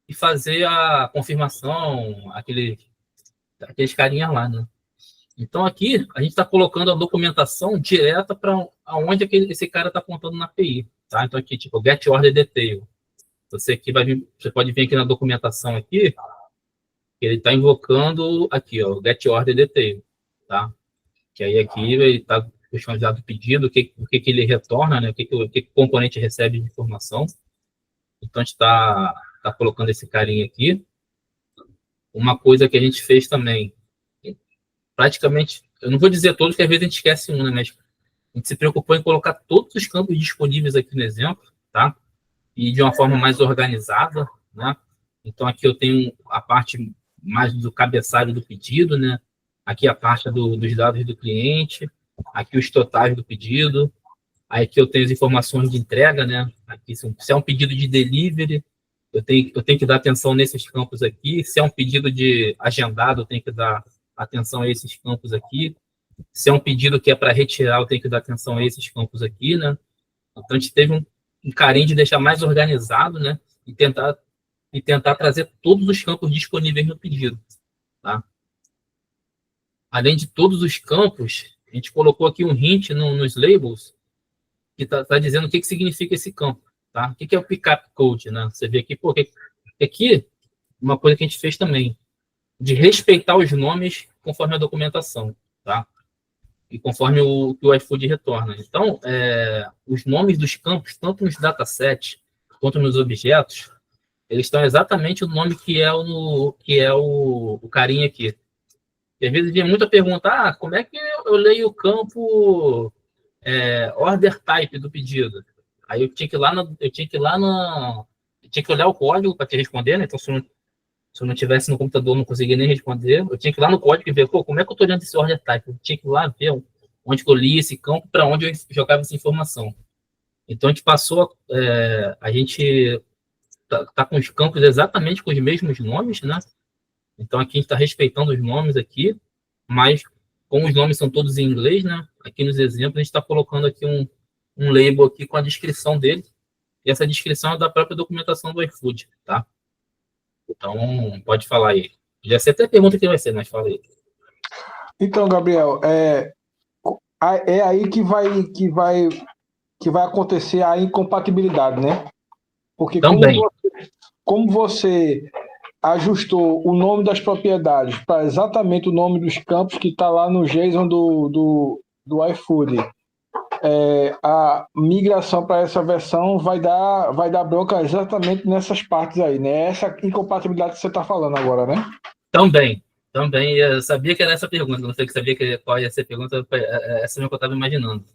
Speaker 2: e fazer a confirmação, aqueles carinhas lá, né? Então, aqui, a gente está colocando a documentação direta para aonde esse cara está apontando na API. Tá? Então, aqui, tipo, get order detail. Você pode vir aqui na documentação aqui, ele está invocando aqui, ó, get order detail. Tá? Que aí aqui ele está buscando o dado do pedido, o que ele retorna, né? o que o componente recebe de informação. Então, a gente está colocando esse carinha aqui. Uma coisa que a gente fez também, praticamente, eu não vou dizer todos, que às vezes a gente esquece um, né? Mas a gente se preocupou em colocar todos os campos disponíveis aqui no exemplo, tá? E de uma forma mais organizada, né? Então, aqui eu tenho a parte mais do cabeçalho do pedido, né? Aqui a parte dos dados do cliente, aqui os totais do pedido, aí aqui eu tenho as informações de entrega, né? Aqui, se é um pedido de delivery, eu tenho que dar atenção nesses campos aqui. Se é um pedido de agendado, eu tenho que dar atenção a esses campos aqui. Se é um pedido que é para retirar, eu tenho que dar atenção a esses campos aqui, né? Então, a gente teve um carinho de deixar mais organizado, né? E tentar trazer todos os campos disponíveis no pedido, tá? Além de todos os campos, a gente colocou aqui um hint nos labels que tá dizendo o que significa esse campo, tá? O que é o pickup code, né? Você vê aqui, pô, aqui, uma coisa que a gente fez também, de respeitar os nomes conforme a documentação, tá? E conforme o que o iFood retorna. Então, os nomes dos campos, tanto nos datasets quanto nos objetos, eles estão exatamente o nome que é o carinha aqui. E às vezes vem muita pergunta, como é que eu leio o campo order type do pedido? Aí eu tinha que ir olhar o código para te responder, né? Então, se eu não tivesse no computador, não conseguia nem responder. Eu tinha que ir lá no código e ver, como é que eu estou olhando esse order type? Eu tinha que ir lá ver onde que eu li esse campo, para onde eu jogava essa informação. Então, a gente passou, a gente tá com os campos exatamente com os mesmos nomes, né? Então, aqui a gente está respeitando os nomes aqui, mas como os nomes são todos em inglês, né? Aqui nos exemplos, a gente está colocando aqui um label aqui com a descrição dele, e essa descrição é da própria documentação do iFood, tá? Então, pode falar aí. Já sei até a pergunta que vai ser, mas fala aí.
Speaker 5: Então, Gabriel, é aí que vai acontecer a incompatibilidade, né? Porque como você ajustou o nome das propriedades para exatamente o nome dos campos que está lá no JSON do iFood, a migração para essa versão vai dar bronca exatamente nessas partes aí, né? Essa incompatibilidade que você está falando agora, né?
Speaker 2: Também. Eu sabia que era essa pergunta, não sei que sabia qual ia ser a pergunta, essa é o que eu estava imaginando.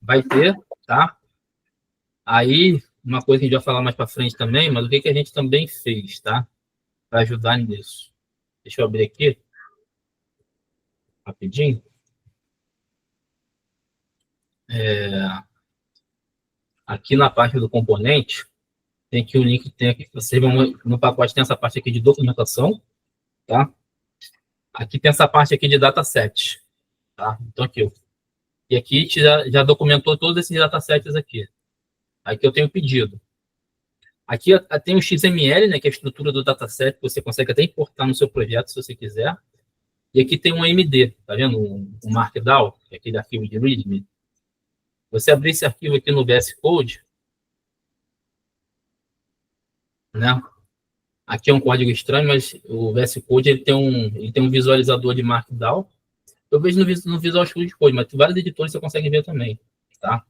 Speaker 2: Vai ter, tá? Aí, uma coisa que a gente vai falar mais para frente também, mas o que a gente também fez, tá? Para ajudar nisso. Deixa eu abrir aqui. Rapidinho. Aqui na parte do componente, tem aqui o link, tem aqui, vocês vão, no pacote tem essa parte aqui de documentação, tá? Aqui tem essa parte aqui de dataset, tá? Então aqui, e aqui já documentou todos esses datasets aqui. Aqui eu tenho o pedido. Aqui tem o XML, né, que é a estrutura do dataset, que você consegue até importar no seu projeto, se você quiser. E aqui tem um AMD, tá vendo? Um Markdown, que é aquele arquivo de README. Você abrir esse arquivo aqui no VS Code, né? Aqui é um código estranho, mas o VS Code ele tem um visualizador de Markdown. Eu vejo no Visual Studio Code, mas tem vários editores que você consegue ver também, tá?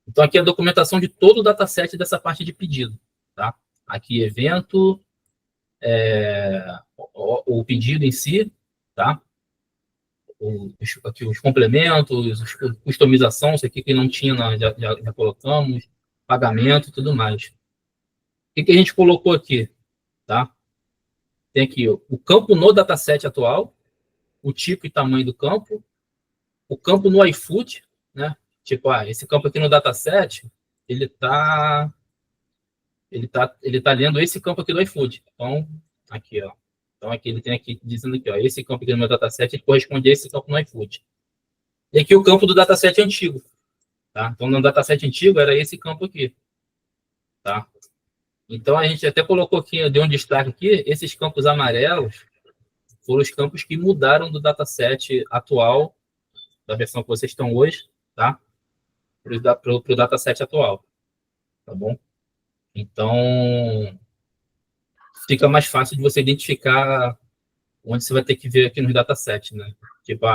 Speaker 2: Então aqui é a documentação de todo o dataset dessa parte de pedido, tá? Aqui evento, o pedido em si, tá? Aqui os complementos, customização, isso aqui que não tinha, já colocamos, pagamento e tudo mais. O que a gente colocou aqui, tá? Tem aqui o campo no dataset atual, o tipo e tamanho do campo, o campo no iFood, né? Tipo, esse campo aqui no dataset, ele tá lendo esse campo aqui do iFood. Então, aqui, ó. Então, aqui ele tem aqui, dizendo aqui, ó, esse campo aqui no meu dataset, ele corresponde a esse campo no iFood. E aqui o campo do dataset antigo, tá? Então, no dataset antigo era esse campo aqui, tá? Então, a gente até colocou aqui, deu um destaque aqui, esses campos amarelos foram os campos que mudaram do dataset atual, da versão que vocês estão hoje, tá? Para o dataset atual, tá bom? Então, fica mais fácil de você identificar onde você vai ter que ver aqui nos datasets, né? Tipo,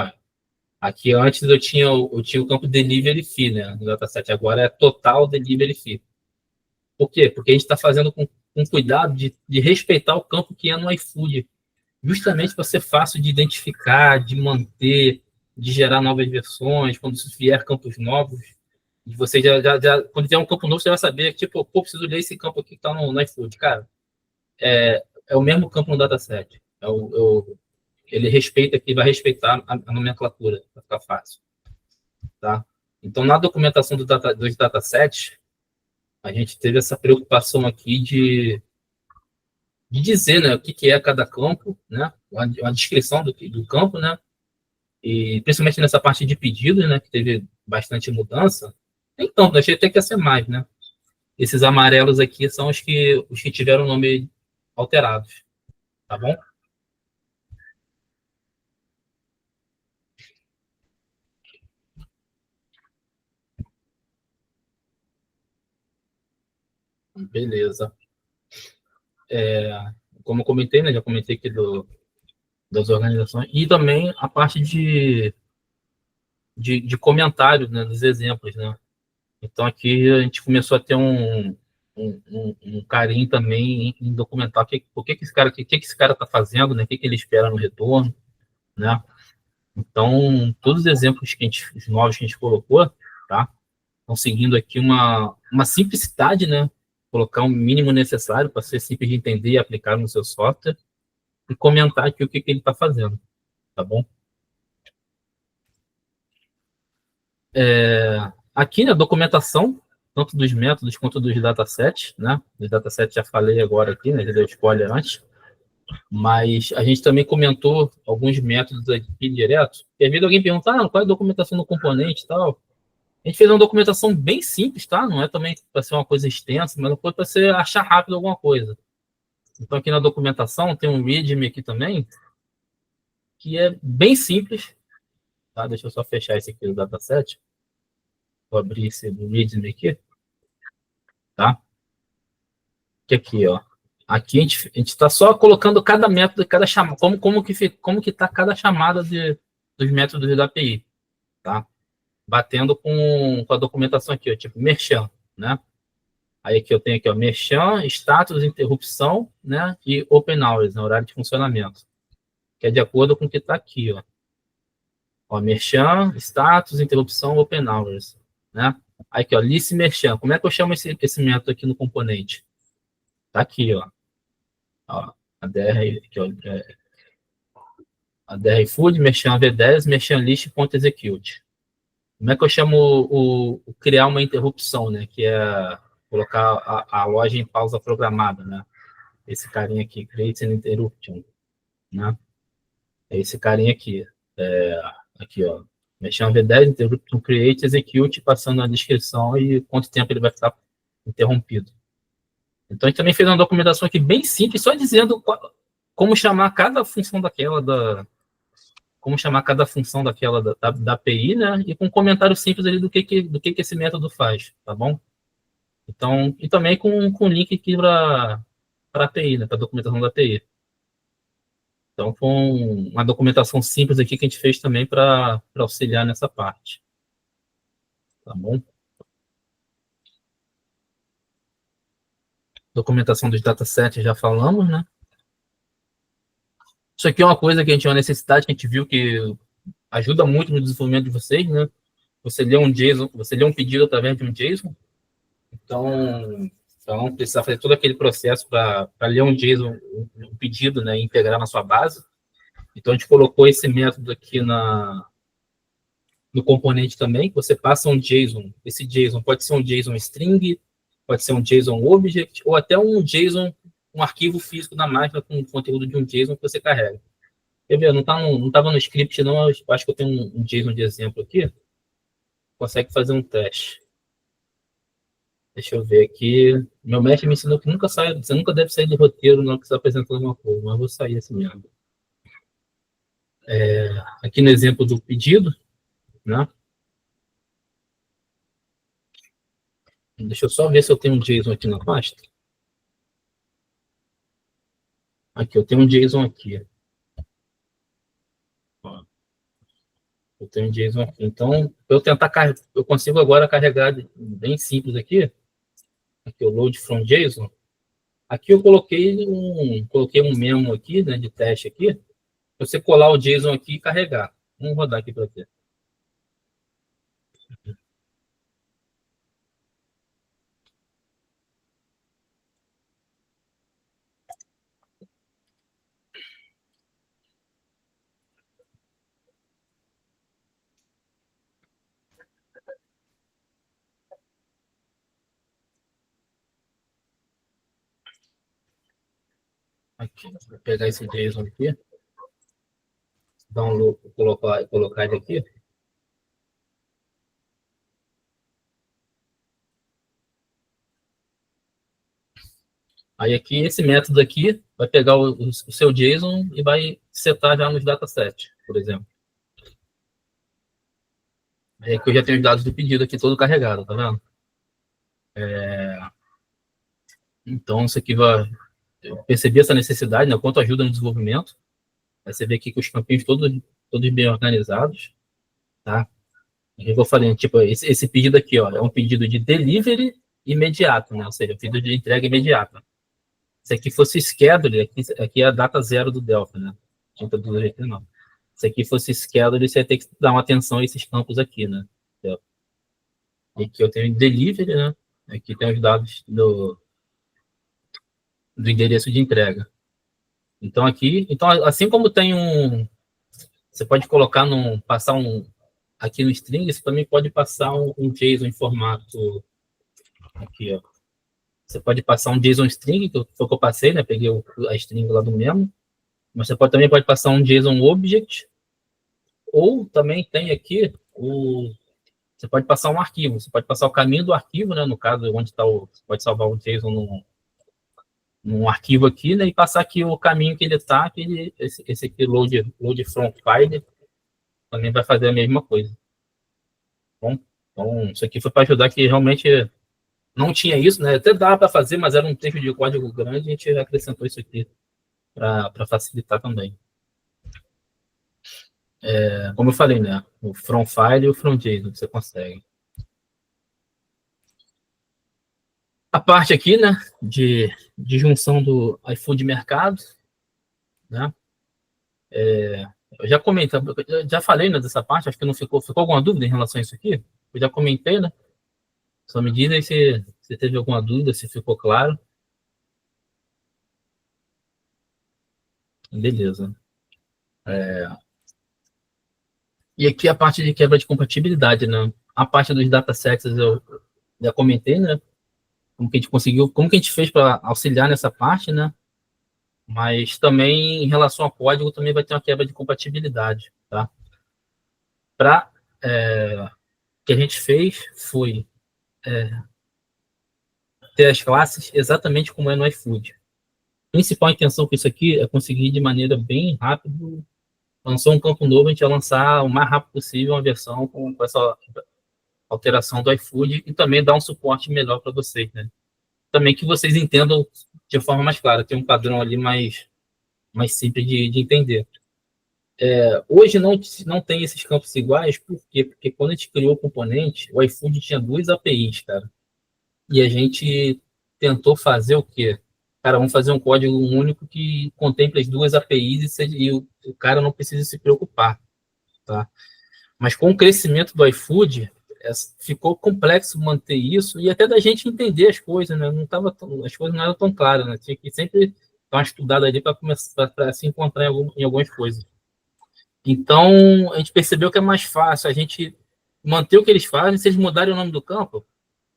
Speaker 2: aqui antes eu tinha o campo delivery fee, né? No dataset, agora é total delivery fee. Por quê? Porque a gente está fazendo com cuidado de respeitar o campo que é no iFood, justamente para ser fácil de identificar, de manter, de gerar novas versões, quando vier campos novos. E você quando tiver um campo novo, você vai saber, tipo, pô, preciso ler esse campo aqui que está no iFood. Cara, é o mesmo campo no dataset. Ele respeita aqui, vai respeitar a nomenclatura, para ficar fácil. Tá? Então, na documentação dos datasets, a gente teve essa preocupação aqui de dizer, né, o que é cada campo, né, a descrição do campo, né, e principalmente nessa parte de pedido, né, que teve bastante mudança. Então, achei até que ia ser mais, né. Esses amarelos aqui são os que tiveram o nome alterados, tá bom? Beleza. Como eu comentei, né, já comentei aqui das organizações, e também a parte de comentários, né, dos exemplos, né. Então, aqui a gente começou a ter um carinho também em documentar o que esse cara está fazendo, né, o que ele espera no retorno, né. Então, todos os exemplos os novos que a gente colocou, tá, estão seguindo aqui uma simplicidade, né, colocar o mínimo necessário para ser simples de entender e aplicar no seu software, e comentar aqui o que ele está fazendo, tá bom? Aqui na documentação, tanto dos métodos quanto dos datasets, né? Dos datasets já falei agora aqui, né? Já dei spoiler antes. Mas a gente também comentou alguns métodos aqui direto. E às vezes alguém pergunta, qual é a documentação do componente e tal. A gente fez uma documentação bem simples, tá? Não é também para ser uma coisa extensa, mas foi para você achar rápido alguma coisa. Então aqui na documentação tem um README aqui também, que é bem simples. Tá? Deixa eu só fechar esse aqui do dataset. Vou abrir esse README aqui. Tá? Que aqui, ó. Aqui a gente está só colocando cada método, cada chamada, como que está cada chamada dos métodos da API, tá? Batendo com a documentação aqui, ó, tipo merchan, né? Aí aqui eu tenho aqui, ó, merchan, status, interrupção, né? E open hours, né? Horário de funcionamento, que é de acordo com o que está aqui, ó. Ó, merchan, status, interrupção, open hours, né? Aí aqui, ó, list merchan. Como é que eu chamo esse método aqui no componente? Tá aqui, ó. A DR, aqui, ó, a DR food, merchan v10, merchan list.execute. Como é que eu chamo criar uma interrupção, né? Que é colocar a loja em pausa programada, né? Esse carinha aqui, create an interruption, né? É esse carinha aqui. Aqui, ó. Merchan v10, interruption create, execute, passando a descrição e quanto tempo ele vai ficar interrompido. Então, a gente também fez uma documentação aqui bem simples, só dizendo como chamar cada função daquela como chamar cada função daquela da API, né? E com um comentário simples ali do que esse método faz, tá bom? Então, e também com link aqui para a API, né? Para a documentação da API. Então, com uma documentação simples aqui que a gente fez também para auxiliar nessa parte. Tá bom? Documentação dos datasets já falamos, né? Isso aqui é uma coisa que a gente, uma necessidade que a gente viu que ajuda muito no desenvolvimento de vocês, né? Você lê um JSON, você lê um pedido através de um JSON, então precisa fazer todo aquele processo para ler um JSON, um pedido, né? E integrar na sua base. Então a gente colocou esse método aqui no componente também, que você passa um JSON. Esse JSON pode ser um JSON string, pode ser um JSON object, ou até um JSON, um arquivo físico na máquina com o conteúdo de um JSON que você carrega. Quer ver? Não estava no script, não. Eu acho que eu tenho um JSON de exemplo aqui. Consegue fazer um teste. Deixa eu ver aqui. Meu mestre me ensinou que você nunca deve sair do roteiro na hora que você está apresentando uma coisa, mas eu vou sair assim mesmo. Aqui no exemplo do pedido, né? Deixa eu só ver se eu tenho um JSON aqui na pasta. Aqui, eu tenho um JSON aqui. Ó, eu tenho um JSON aqui. Então, para eu tentar eu consigo agora carregar bem simples aqui. Aqui, o load from JSON. Aqui eu coloquei um memo aqui, né, de teste aqui. Você colar o JSON aqui e carregar. Vamos rodar aqui para ver. Aqui, vou pegar esse JSON aqui. Download, colocar ele aqui. Aí aqui, esse método aqui vai pegar o seu JSON e vai setar já nos datasets, por exemplo. Aí aqui eu já tenho os dados do pedido aqui todo carregado, tá vendo? Então, isso aqui eu percebi essa necessidade, né? Quanto ajuda no desenvolvimento. Aí você vê aqui que os campinhos todos bem organizados, tá? E eu falei, tipo, esse pedido aqui, ó, é um pedido de delivery imediato, né? Ou seja, pedido de entrega imediata. Se aqui fosse schedule, aqui é a data zero do Delphi, né? Não. Se aqui fosse schedule, você ia ter que dar uma atenção a esses campos aqui, né? E aqui eu tenho delivery, né? Aqui tem os dados do endereço de entrega. Então aqui, assim como tem você pode colocar passar aqui no string, você também pode passar um JSON em formato aqui, ó. Você pode passar um JSON string, que foi o que eu passei, né? Peguei a string lá do memo. Mas você também pode passar um JSON object, ou também tem aqui você pode passar um arquivo. Você pode passar o caminho do arquivo, né? No caso, onde está você pode salvar o JSON num arquivo aqui, né? E passar aqui o caminho que ele está, esse aqui, load from file, também vai fazer a mesma coisa. Bom, então, isso aqui foi para ajudar que realmente não tinha isso, né? Até dava para fazer, mas era um texto de código grande, a gente acrescentou isso aqui para facilitar também. Como eu falei, né? O from file e o from JSON, você consegue. A parte aqui, né? De junção do iFood mercado, né? Eu já comentei, já falei, né, dessa parte, acho que não ficou alguma dúvida em relação a isso aqui? Eu já comentei, né? Só me diz aí se teve alguma dúvida, se ficou claro. Beleza. E aqui a parte de quebra de compatibilidade, né? A parte dos datasets eu já comentei, né? Como que a gente conseguiu, como que a gente fez para auxiliar nessa parte, né? Mas também, em relação ao código, também vai ter uma quebra de compatibilidade, tá? O que a gente fez foi ter as classes exatamente como é no iFood. A principal intenção com isso aqui é conseguir de maneira bem rápida lançou um campo novo, a gente vai lançar o mais rápido possível uma versão com essa alteração do iFood e também dar um suporte melhor para vocês, né? Também que vocês entendam de forma mais clara, tem um padrão ali mais simples de entender. Hoje não tem esses campos iguais, por quê? Porque quando a gente criou o componente, o iFood tinha 2 APIs, cara. E a gente tentou fazer o quê? Cara, vamos fazer um código único que contemple as 2 APIs e o cara não precisa se preocupar, tá? Mas com o crescimento do iFood, ficou complexo manter isso e até da gente entender as coisas, né? As coisas não eram tão claras, né? Tinha que sempre dar uma estudada ali para começar para se encontrar em algumas coisas. Então, a gente percebeu que é mais fácil a gente manter o que eles fazem, se eles mudarem o nome do campo,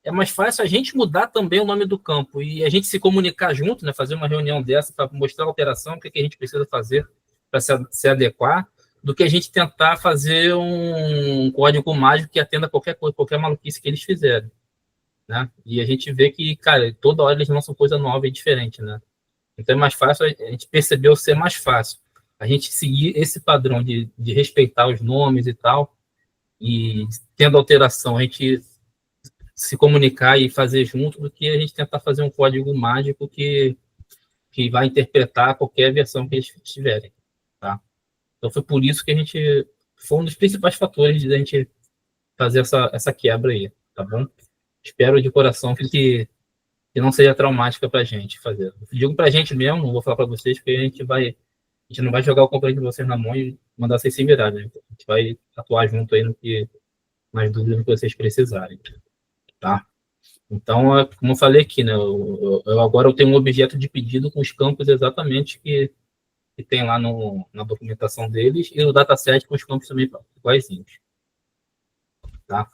Speaker 2: é mais fácil a gente mudar também o nome do campo e a gente se comunicar junto, né? Fazer uma reunião dessa para mostrar a alteração, o que a gente precisa fazer para se adequar, do que a gente tentar fazer um código mágico que atenda qualquer coisa, qualquer maluquice que eles fizerem, né? E a gente vê que, cara, toda hora eles lançam coisa nova e diferente, né? Então é mais fácil, a gente percebeu ser mais fácil a gente seguir esse padrão de respeitar os nomes e tal, e tendo alteração, a gente se comunicar e fazer junto, do que a gente tentar fazer um código mágico que vai interpretar qualquer versão que eles tiverem, tá? Então foi por isso que foi um dos principais fatores de a gente fazer essa quebra aí, tá bom? Espero de coração que não seja traumática pra gente fazer. Eu digo pra gente mesmo, não vou falar pra vocês, porque a gente não vai jogar o componente de vocês na mão e mandar vocês se virar, né? A gente vai atuar junto aí nas dúvidas que vocês precisarem, tá? Então, como eu falei aqui, né? Agora eu tenho um objeto de pedido com os campos exatamente que tem lá na documentação deles e no dataset com os campos também iguaizinhos, tá?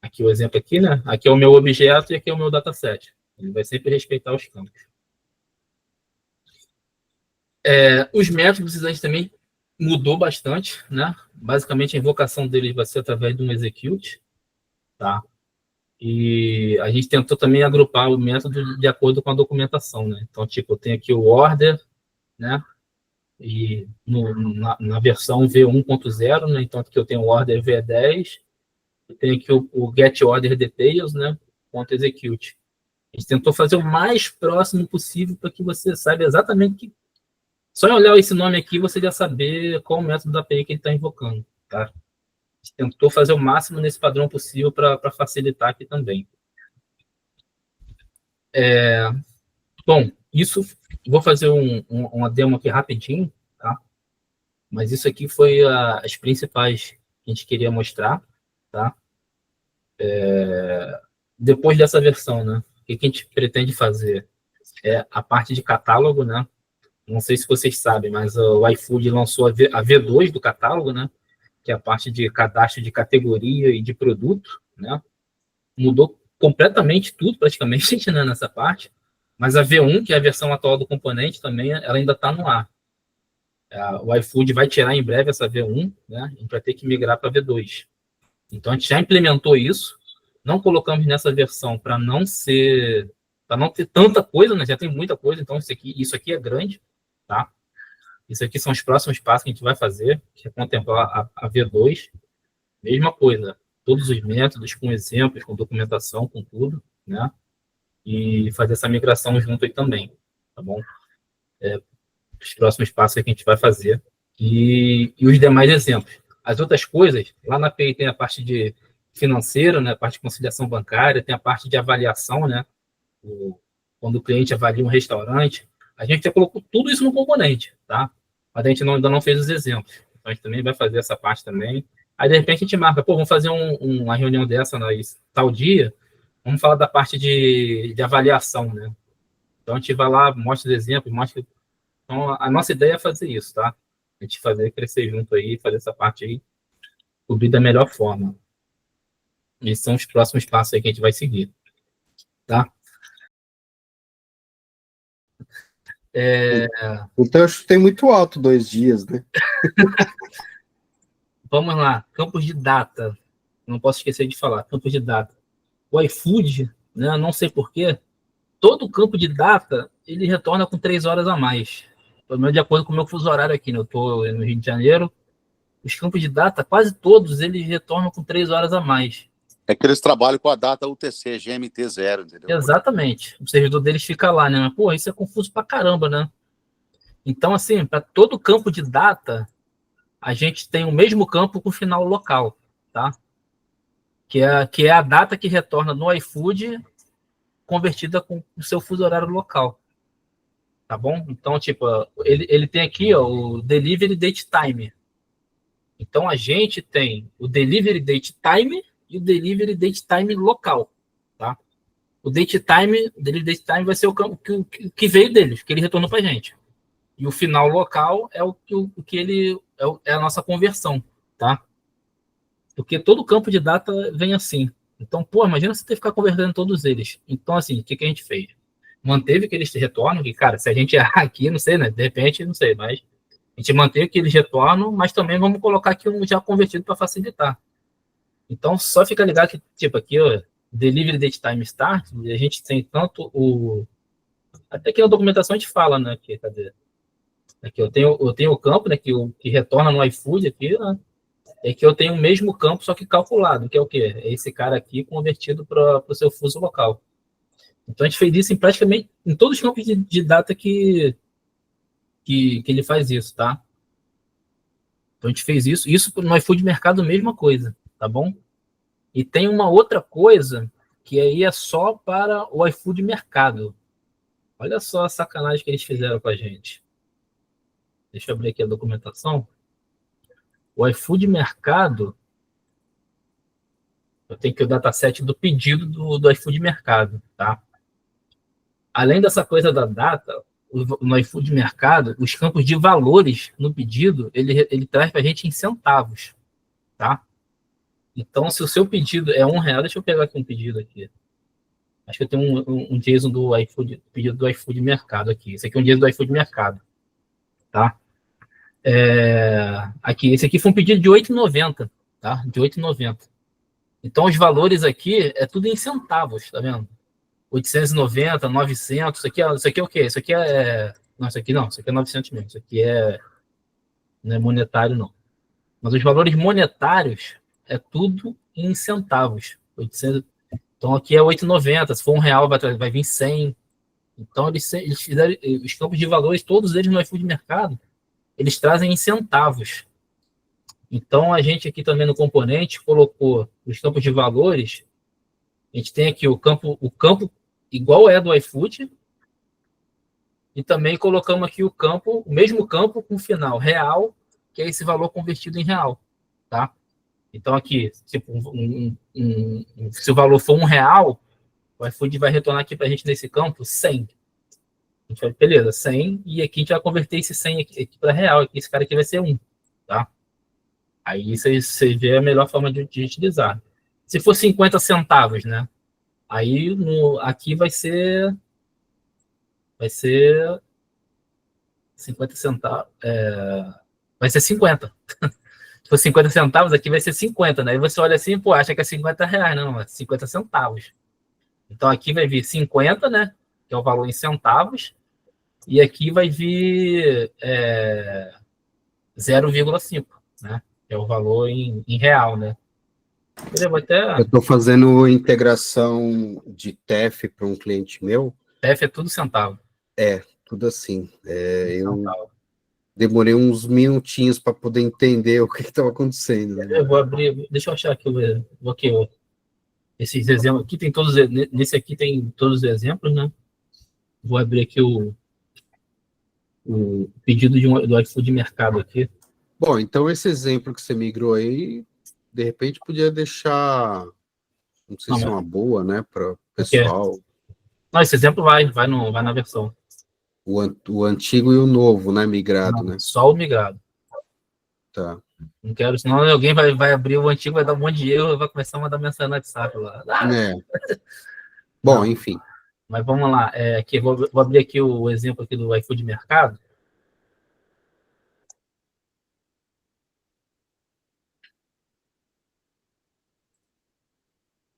Speaker 2: Aqui o exemplo aqui, né? Aqui é o meu objeto e aqui é o meu dataset. Ele vai sempre respeitar os campos. Os métodos a gente também mudou bastante, né? Basicamente a invocação deles vai ser através de um execute, tá? E a gente tentou também agrupar o método de acordo com a documentação, né? Então, tipo, eu tenho aqui o order, né? E na versão V1.0, né? Então, aqui eu tenho o order V10, eu tenho aqui o get order details, né? .execute. A gente tentou fazer o mais próximo possível para que você saiba exatamente que só em olhar esse nome aqui você já saber qual o método da API que ele está invocando, tá? A gente tentou fazer o máximo nesse padrão possível para facilitar aqui também. Bom, vou fazer uma demo aqui rapidinho, tá? Mas isso aqui foi as principais que a gente queria mostrar, tá? Depois dessa versão, né? O que a gente pretende fazer? A parte de catálogo, né? Não sei se vocês sabem, mas o iFood lançou a V2 do catálogo, né? Que é a parte de cadastro de categoria e de produto, né? Mudou completamente tudo, praticamente, né, nessa parte. Mas a V1, que é a versão atual do componente, também, ela ainda está no ar. O iFood vai tirar em breve essa V1, né? A gente vai ter que migrar para a V2. Então, a gente já implementou isso, não colocamos nessa versão para não ter tanta coisa, né? Já tem muita coisa, então isso aqui é grande, tá? Isso aqui são os próximos passos que a gente vai fazer, que é contemplar a V2. Mesma coisa, todos os métodos, com exemplos, com documentação, com tudo, né? E fazer essa migração junto aí também, tá bom? Os próximos passos que a gente vai fazer. E os demais exemplos. As outras coisas, lá na API tem a parte de financeira, né? A parte de conciliação bancária, tem a parte de avaliação, né? Quando o cliente avalia um restaurante, a gente já colocou tudo isso no componente, tá? Mas a gente ainda não fez os exemplos. Então, a gente também vai fazer essa parte também. Aí, de repente, a gente marca, vamos fazer uma reunião dessa, né, tal dia, vamos falar da parte de avaliação, né? Então, a gente vai lá, mostra os exemplos, mostra... Então, a nossa ideia é fazer isso, tá? A gente fazer crescer junto aí, fazer essa parte aí, cobrir da melhor forma. Esses são os próximos passos aí que a gente vai seguir, tá?
Speaker 1: Então, eu chutei muito alto 2 dias, né?
Speaker 2: Vamos lá, campos de data. Não posso esquecer de falar, campos de data. O iFood, né, não sei porquê, todo campo de data, ele retorna com 3 horas a mais. Pelo menos de acordo com o meu fuso horário aqui, né? Eu estou no Rio de Janeiro, os campos de data, quase todos, eles retornam com 3 horas a mais.
Speaker 4: É que eles trabalham com a data UTC, GMT0, entendeu?
Speaker 2: Exatamente. O servidor deles fica lá, né? Mas, pô, isso é confuso pra caramba, né? Então, assim, para todo campo de data, a gente tem o mesmo campo com final local, tá? Que é a data que retorna no iFood convertida com o seu fuso horário local. Tá bom? Então, tipo, ele tem aqui ó, o Delivery Date Time. Então, a gente tem o Delivery Date Time e o Delivery Date Time local, tá? O Delivery Date Time vai ser o que veio deles, que ele retornou para a gente. E o final local é o que ele é a nossa conversão, tá? Porque todo campo de data vem assim. Então, pô, imagina você ter que ficar convertendo todos eles. Então, assim, o que a gente fez? Manteve que eles retornam, que, cara, se a gente errar aqui, não sei, né? De repente, não sei, mas a gente manteve que eles retornam, mas também vamos colocar aqui um já convertido para facilitar. Então, só fica ligado que, tipo, aqui, ó, Delivery Date Time Start, a gente tem tanto o... Até que na documentação a gente fala, né? Aqui, cadê? Aqui eu tenho o campo, né? Que retorna no iFood aqui, né? É que eu tenho o mesmo campo, só que calculado, que é o quê? É esse cara aqui convertido para o seu fuso local. Então, a gente fez isso em praticamente em todos os campos de data que ele faz isso, tá? Então, a gente fez isso. Isso no iFood Mercado, mesma coisa, tá bom? E tem uma outra coisa que aí é só para o iFood Mercado. Olha só a sacanagem que eles fizeram com a gente. Deixa eu abrir aqui a documentação. O iFood Mercado, eu tenho que o dataset do pedido do iFood Mercado, tá? Além dessa coisa da data, no iFood Mercado, os campos de valores no pedido, ele traz para a gente em centavos, tá? Então, se o seu pedido é R$1, deixa eu pegar aqui um pedido aqui. Acho que eu tenho um JSON do iFood, pedido do iFood Mercado aqui. Esse aqui é um JSON do iFood Mercado, tá? Aqui, esse aqui foi um pedido de R$8,90, tá? De R$8,90. Então, os valores aqui é tudo em centavos, tá vendo? 890, 900, isso aqui é o quê? Isso aqui é... Não, isso aqui não, isso aqui é 900 mesmo, isso aqui não é monetário, não. Mas os valores monetários é tudo em centavos. 800, então aqui é 8,90, se for R$1 vai vir 100. Então eles fizeram os campos de valores, todos eles no iFood Mercado, eles trazem em centavos. Então a gente aqui também no componente colocou os campos de valores, a gente tem aqui o campo igual é do iFood, e também colocamos aqui o mesmo campo com final real, que é esse valor convertido em real, tá? Então aqui, tipo, se o valor for R$1, o iFood vai retornar aqui para a gente nesse campo 100. A gente vai, beleza, 100, e aqui a gente vai converter esse 100 aqui para real, aqui, esse cara aqui vai ser 1, tá? Aí você vê a melhor forma de utilizar. Se for 50 centavos, né? Aí aqui vai ser 50 centavos, vai ser 50. Se for 50 centavos, aqui vai ser 50, né? Aí você olha assim, pô, acha que é R$50, não, é 50 centavos. Então aqui vai vir 50, né? Que é o valor em centavos, e aqui vai vir 0,5, né? Que é o valor em real, né? Eu vou até...
Speaker 1: Eu estou fazendo integração de TEF para um cliente meu.
Speaker 2: TEF é tudo centavo.
Speaker 1: Tudo assim. Eu demorei uns minutinhos para poder entender o que estava acontecendo. Né?
Speaker 2: Eu vou abrir, deixa eu achar aqui, esses exemplos. Aqui tem todos, nesse aqui tem todos os exemplos, né? Vou abrir aqui o pedido do iFood Mercado aqui.
Speaker 1: Bom, então esse exemplo que você migrou aí, de repente podia deixar, não sei se é uma boa, né, para o pessoal.
Speaker 2: Não, esse exemplo vai na versão.
Speaker 1: O antigo e o novo, né, migrado, né?
Speaker 2: Só o migrado.
Speaker 1: Tá.
Speaker 2: Não quero, senão alguém vai abrir o antigo, vai dar um monte de erro, vai começar a mandar mensagem no WhatsApp lá.
Speaker 1: Bom,
Speaker 2: não.
Speaker 1: Enfim.
Speaker 2: Mas vamos lá. Aqui, vou abrir aqui o exemplo aqui do iFood Mercado.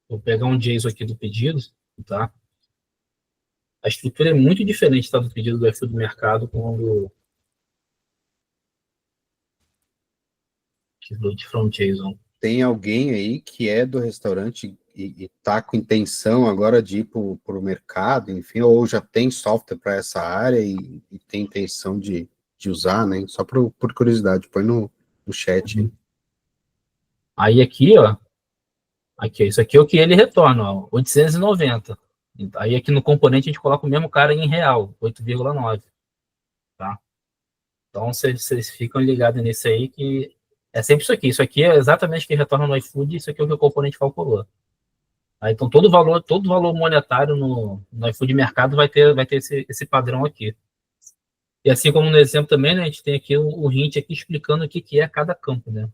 Speaker 2: Vou pegar um JSON aqui do pedido, tá? A estrutura é muito diferente, tá, do pedido do iFood Mercado quando... de from JSON.
Speaker 1: Tem alguém aí que é do restaurante e tá com intenção agora de ir para o mercado, enfim, ou já tem software para essa área e tem intenção de usar, né? Só por curiosidade, põe no chat.
Speaker 2: Uhum. Aí aqui, ó, aqui, isso aqui é o que ele retorna, ó, 890. Aí aqui no componente a gente coloca o mesmo cara em real, 8,9. Tá? Então vocês ficam ligados nisso aí, que é sempre isso aqui. Isso aqui é exatamente o que retorna no iFood, isso aqui é o que o componente calculou. Aí, então todo valor monetário no iFood mercado vai ter esse padrão aqui. E assim como no exemplo também, né, a gente tem aqui o hint aqui explicando o que é cada campo, né?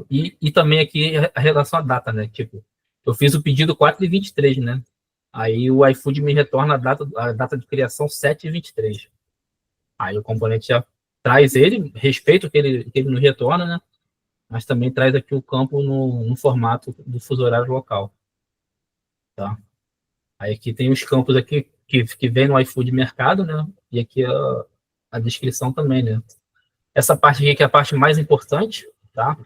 Speaker 2: E também aqui a relação à data, né? Tipo, eu fiz o pedido 4/23, né? Aí o iFood me retorna a data de criação 7/23. Aí o componente já traz ele, respeito que ele nos retorna, né? Mas também traz aqui o campo no formato do fuso horário local. Tá? Aí aqui tem os campos aqui que vem no iFood mercado, né? E aqui a descrição também, né? Essa parte aqui que é a parte mais importante, tá?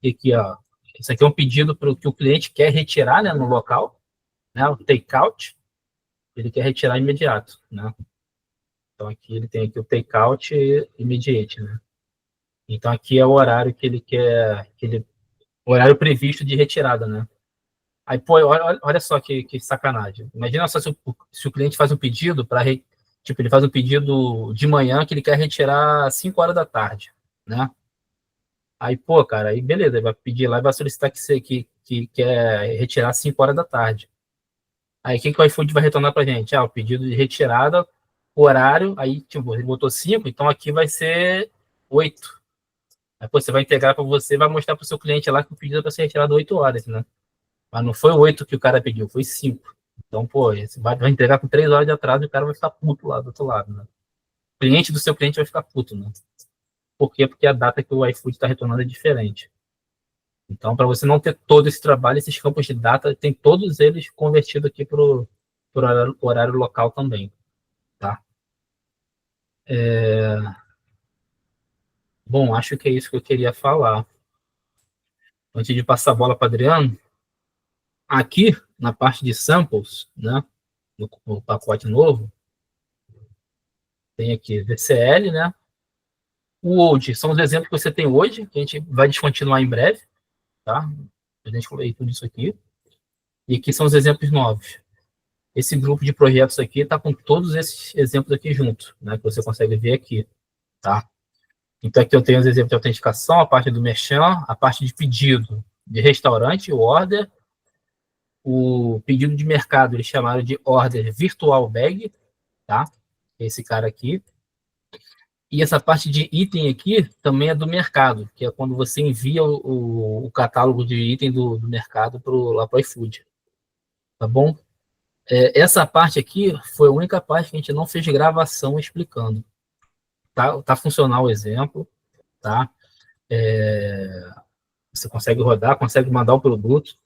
Speaker 2: E aqui, ó, isso aqui é um pedido para o que o cliente quer retirar, né, no local, né? O takeout, ele quer retirar imediato, né? Então aqui ele tem aqui o takeout immediate, né? Então aqui é o horário que ele quer, o horário previsto de retirada, né? Aí, pô, olha só que sacanagem. Imagina só se o cliente faz um pedido para, tipo, ele faz um pedido de manhã que ele quer retirar às 5 horas da tarde, né? Aí, pô, cara, aí beleza, ele vai pedir lá e vai solicitar que quer retirar às 5 horas da tarde. Aí, o que o iFood vai retornar pra gente? O pedido de retirada, o horário, aí, tipo, ele botou 5, então aqui vai ser 8. Aí, pô, você vai integrar para você, vai mostrar para o seu cliente lá que o pedido é para ser retirado 8 horas, né? Mas não foi 8 que o cara pediu, foi 5. Então, pô, você vai entregar com 3 horas de atraso e o cara vai ficar puto lá do outro lado, né? O cliente do seu cliente vai ficar puto, né? Por quê? Porque a data que o iFood está retornando é diferente. Então, para você não ter todo esse trabalho, esses campos de data, tem todos eles convertidos aqui para o horário local também, tá? Bom, acho que é isso que eu queria falar. Antes de passar a bola para Adriano, aqui na parte de samples, né, no pacote novo, tem aqui VCL, né? O Old são os exemplos que você tem hoje, que a gente vai descontinuar em breve, tá? A gente falou tudo isso aqui. E aqui são os exemplos novos. Esse grupo de projetos aqui está com todos esses exemplos aqui juntos, né? Que você consegue ver aqui, tá? Então aqui eu tenho os exemplos de autenticação, a parte do merchan, a parte de pedido de restaurante, o order, o pedido de mercado, eles chamaram de order virtual bag, tá? Esse cara aqui. E essa parte de item aqui também é do mercado, que é quando você envia o catálogo de item do mercado lá para o iFood. Tá bom? Essa parte aqui foi a única parte que a gente não fez gravação explicando. Tá funcional o exemplo, tá? Você consegue rodar, consegue mandar o produto.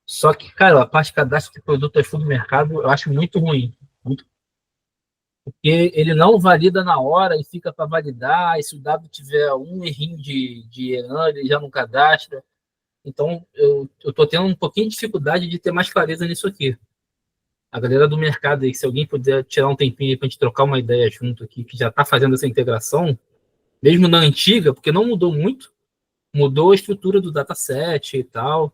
Speaker 2: Só que, cara, a parte de cadastro de produto iFood no mercado eu acho muito ruim. Porque ele não valida na hora e fica para validar, e se o dado tiver um errinho de EAN, ele já não cadastra. Então, eu estou tendo um pouquinho de dificuldade de ter mais clareza nisso aqui. A galera do mercado aí, se alguém puder tirar um tempinho para a gente trocar uma ideia junto aqui, que já está fazendo essa integração, mesmo na antiga, porque não mudou muito, mudou a estrutura do dataset e tal,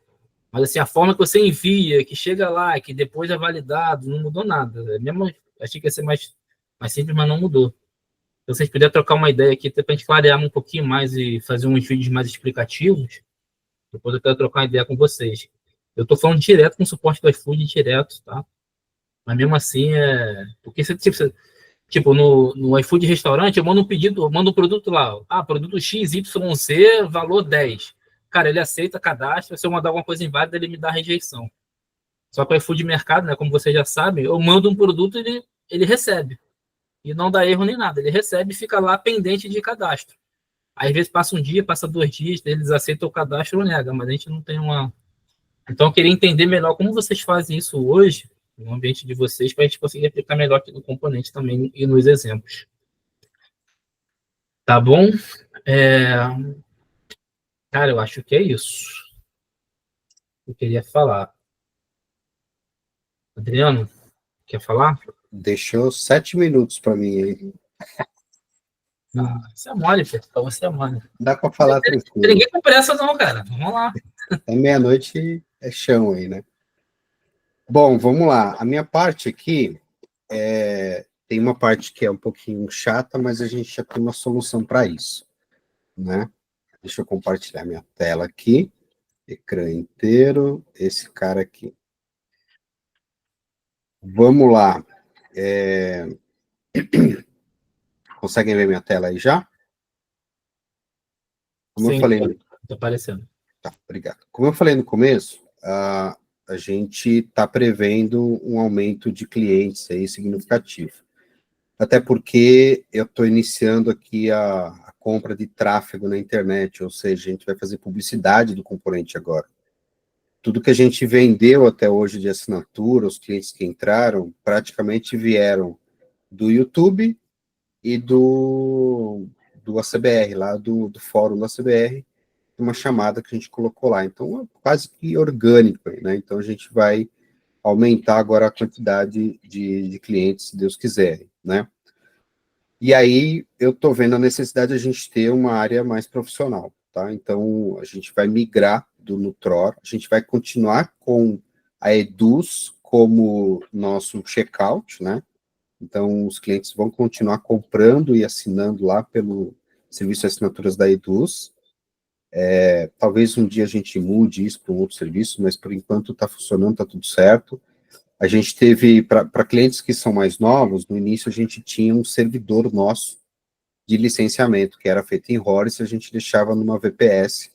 Speaker 2: mas assim, a forma que você envia, que chega lá, que depois é validado, não mudou nada. Mesmo, achei que ia ser mais simples, mas não mudou. Então, se vocês puderem trocar uma ideia aqui, para a gente clarear um pouquinho mais e fazer uns vídeos mais explicativos, depois eu quero trocar uma ideia com vocês. Eu estou falando direto com o suporte do iFood, direto, tá? Mas mesmo assim, porque você, tipo no iFood restaurante, eu mando um pedido, eu mando um produto lá, produto XYZ, valor 10. Cara, ele aceita, cadastra, se eu mandar alguma coisa inválida, ele me dá rejeição. Só que o iFood mercado, né, como vocês já sabem, eu mando um produto e ele recebe. E não dá erro nem nada. Ele recebe e fica lá pendente de cadastro. Aí, às vezes passa um dia, passa 2 dias, eles aceitam o cadastro ou nega, mas a gente não tem uma... Então, eu queria entender melhor como vocês fazem isso hoje, no ambiente de vocês, para a gente conseguir aplicar melhor aqui no componente também e nos exemplos. Tá bom? Cara, eu acho que é isso. Eu queria falar. Adriano, quer falar?
Speaker 1: Deixou 7 minutos para mim aí.
Speaker 2: Você é mole, Pedro. Pra você é mole.
Speaker 1: Dá para falar
Speaker 2: Tem
Speaker 1: tranquilo.
Speaker 2: ninguém com pressa, não, cara. Vamos lá.
Speaker 1: É meia-noite, é chão aí, né? Bom, vamos lá. A minha parte aqui tem uma parte que é um pouquinho chata, mas a gente já tem uma solução para isso, né? Deixa eu compartilhar minha tela aqui. Ecrã inteiro. Esse cara aqui. Vamos lá. Conseguem ver minha tela aí já? Como eu
Speaker 2: Sim,
Speaker 1: falei,
Speaker 2: tá aparecendo.
Speaker 1: tá, obrigado. Como eu falei no começo, a gente está prevendo um aumento de clientes aí significativo. Até porque eu estou iniciando aqui a compra de tráfego na internet, ou seja, a gente vai fazer publicidade do componente agora. Tudo que a gente vendeu até hoje de assinatura, os clientes que entraram, praticamente vieram do YouTube e do ACBR, lá do fórum do ACBR, uma chamada que a gente colocou lá. Então, é quase que orgânico, né? Então, a gente vai aumentar agora a quantidade de clientes, se Deus quiser, né? E aí, eu estou vendo a necessidade de a gente ter uma área mais profissional, tá? Então, a gente vai migrar do Nutror, a gente vai continuar com a Eduz como nosso checkout, né? Então, os clientes vão continuar comprando e assinando lá pelo serviço de assinaturas da Eduz. Talvez um dia a gente mude isso para um outro serviço, mas por enquanto está funcionando, está tudo certo. A gente teve, para clientes que são mais novos, no início a gente tinha um servidor nosso de licenciamento, que era feito em Horse, a gente deixava numa VPS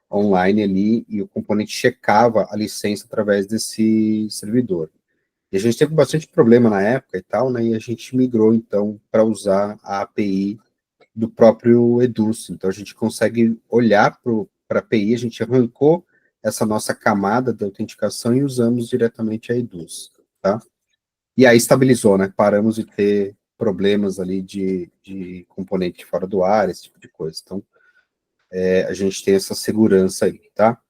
Speaker 1: online ali, e o componente checava a licença através desse servidor. E a gente teve bastante problema na época e tal, né, e a gente migrou, então, para usar a API do próprio Eduz. Então, a gente consegue olhar para a API, a gente arrancou essa nossa camada de autenticação e usamos diretamente a Eduz, tá? E aí estabilizou, né? Paramos de ter problemas ali de componente fora do ar, esse tipo de coisa. Então, a gente tem essa segurança aí, tá?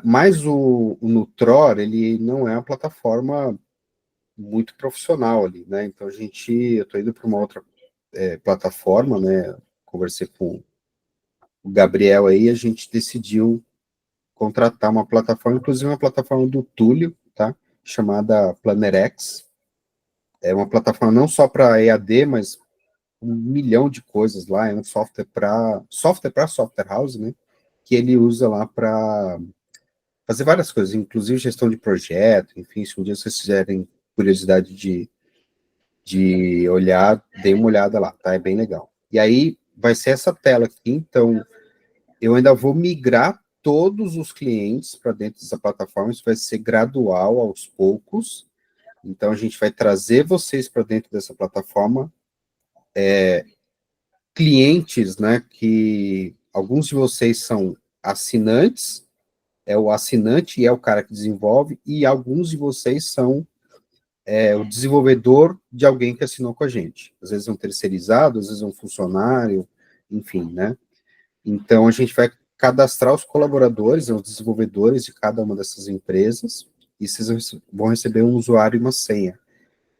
Speaker 1: Mas o Nutror, ele não é uma plataforma muito profissional ali, né? Então, eu estou indo para uma outra plataforma, né? Conversei com o Gabriel aí, a gente decidiu contratar uma plataforma, inclusive uma plataforma do Túlio, tá? Chamada PlannerX. É uma plataforma não só para EAD, mas um milhão de coisas lá. É um software house, né? Que ele usa lá para fazer várias coisas, inclusive gestão de projeto. Enfim, se um dia vocês tiverem curiosidade de olhar, dê uma olhada lá, tá? É bem legal. E aí vai ser essa tela aqui, então eu ainda vou migrar todos os clientes para dentro dessa plataforma, isso vai ser gradual, aos poucos. Então, a gente vai trazer vocês para dentro dessa plataforma, clientes, né, que alguns de vocês são assinantes, é o assinante e é o cara que desenvolve, e alguns de vocês são o desenvolvedor de alguém que assinou com a gente. Às vezes é um terceirizado, às vezes é um funcionário, enfim, né? Então, a gente vai cadastrar os colaboradores, os desenvolvedores de cada uma dessas empresas, e vocês vão receber um usuário e uma senha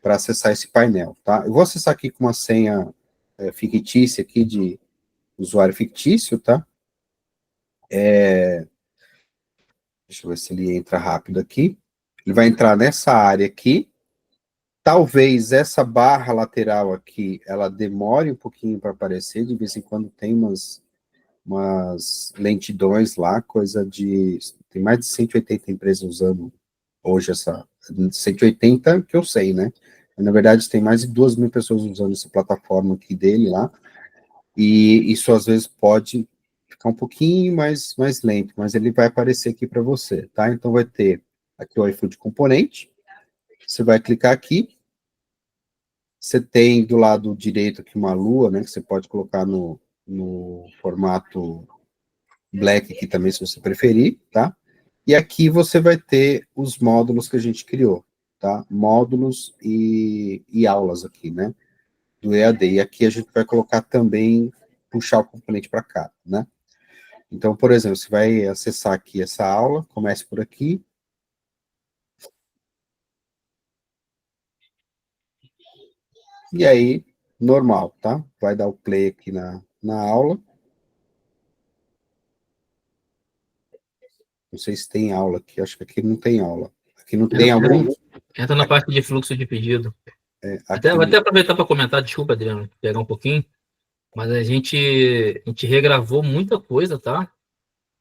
Speaker 1: para acessar esse painel, tá? Eu vou acessar aqui com uma senha fictícia aqui de usuário fictício, tá? Deixa eu ver se ele entra rápido aqui. Ele vai entrar nessa área aqui. Talvez essa barra lateral aqui, ela demore um pouquinho para aparecer, de vez em quando tem umas lentidões lá, tem mais de 180 empresas usando hoje 180 que eu sei, né? Na verdade, tem mais de 2.000 pessoas usando essa plataforma aqui dele lá, e isso às vezes pode ficar um pouquinho mais lento, mas ele vai aparecer aqui para você, tá? Então vai ter aqui o iFood componente, você vai clicar aqui, você tem do lado direito aqui uma lua, né, que você pode colocar no formato Black aqui também, se você preferir, tá? E aqui você vai ter os módulos que a gente criou, tá? Módulos e aulas aqui, né? Do EAD. E aqui a gente vai colocar também puxar o componente para cá, né? Então, por exemplo, você vai acessar aqui essa aula, comece por aqui. E aí, normal, tá? Vai dar o play aqui na aula. Não sei se tem aula aqui, acho que aqui não tem aula. Aqui não tem algum...
Speaker 2: Entra na parte de fluxo de pedido.
Speaker 1: Aqui...
Speaker 2: Vou até aproveitar para comentar, desculpa, Adriano, pegar um pouquinho, mas a gente regravou muita coisa, tá?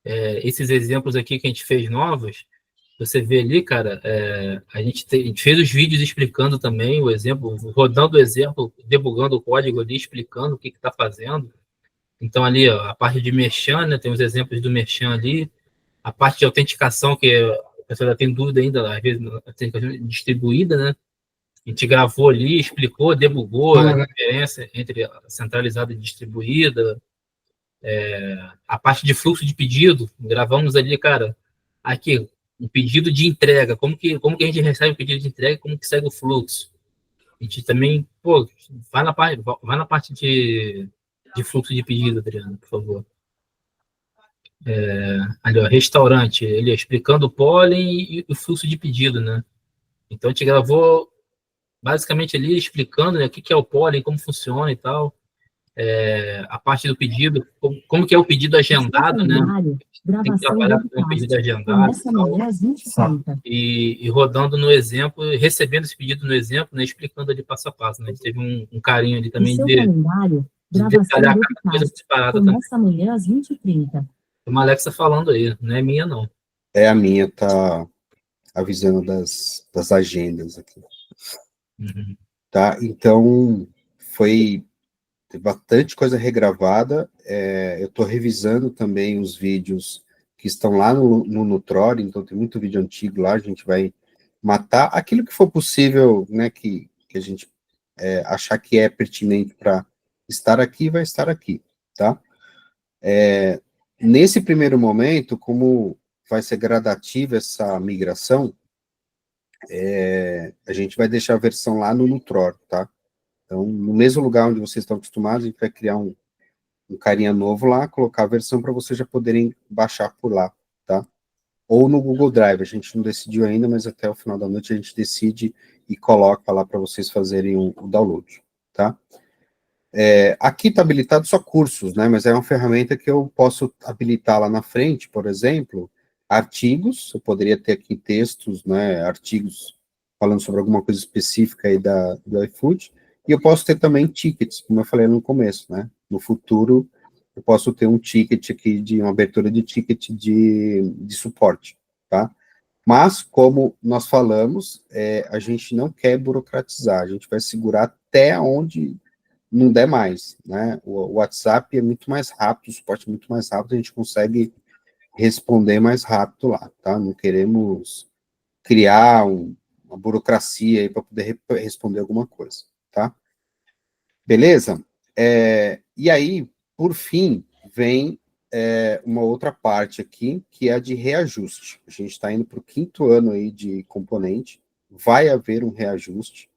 Speaker 2: Esses exemplos aqui que a gente fez novos, você vê ali, cara, a gente fez os vídeos explicando também o exemplo, rodando o exemplo, debugando o código ali, explicando o que está fazendo. Então, ali, ó, a parte de merchan, né, tem os exemplos do merchan ali, a parte de autenticação, que a pessoa já tem dúvida ainda, às vezes, autenticação distribuída, né? A gente gravou ali, explicou, debugou a diferença entre a centralizada e distribuída, a parte de fluxo de pedido, gravamos ali, cara, aqui, um pedido de entrega, como que a gente recebe o pedido de entrega, como que segue o fluxo. A gente também, pô, vai na parte de fluxo de pedido, Adriano, por favor. Ali, ó, restaurante, ele explicando o pólen e o fluxo de pedido, né? Então a gente gravou basicamente ali explicando, né, o que é o pólen, como funciona e tal. A parte do pedido, como que é o pedido agendado, né? Tem que trabalhar com o pedido agendado e rodando no exemplo, recebendo esse pedido no exemplo, né, explicando ali passo a passo. Né? A gente teve um carinho ali também de detalhar cada coisa separada também.
Speaker 6: Começa amanhã às 20h30.
Speaker 2: Tem uma Alexa falando aí, não é minha, não.
Speaker 1: É a minha, tá avisando das agendas aqui.
Speaker 2: Uhum.
Speaker 1: Tá? Então, tem bastante coisa regravada. Eu estou revisando também os vídeos que estão lá no Nutrori, então tem muito vídeo antigo lá, a gente vai matar aquilo que for possível, né, que a gente achar que é pertinente para estar aqui, vai estar aqui, tá? Nesse primeiro momento, como vai ser gradativa essa migração, a gente vai deixar a versão lá no Nutror, tá? Então, no mesmo lugar onde vocês estão acostumados, a gente vai criar um carinha novo lá, colocar a versão para vocês já poderem baixar por lá, tá? Ou no Google Drive, a gente não decidiu ainda, mas até o final da noite a gente decide e coloca lá para vocês fazerem o download, tá? Aqui está habilitado só cursos, né? Mas é uma ferramenta que eu posso habilitar lá na frente, por exemplo, artigos, eu poderia ter aqui textos, né? Artigos falando sobre alguma coisa específica aí do iFood, e eu posso ter também tickets, como eu falei no começo, né? No futuro, eu posso ter um ticket aqui, de uma abertura de ticket de suporte, tá? Mas, como nós falamos, a gente não quer burocratizar, a gente vai segurar até onde não der mais, né? O WhatsApp é muito mais rápido, o suporte é muito mais rápido, a gente consegue responder mais rápido lá, tá? Não queremos criar uma burocracia aí para poder responder alguma coisa, tá? Beleza? E aí, por fim, vem uma outra parte aqui, que é a de reajuste. A gente está indo para o 5º ano aí de componente, vai haver um reajuste,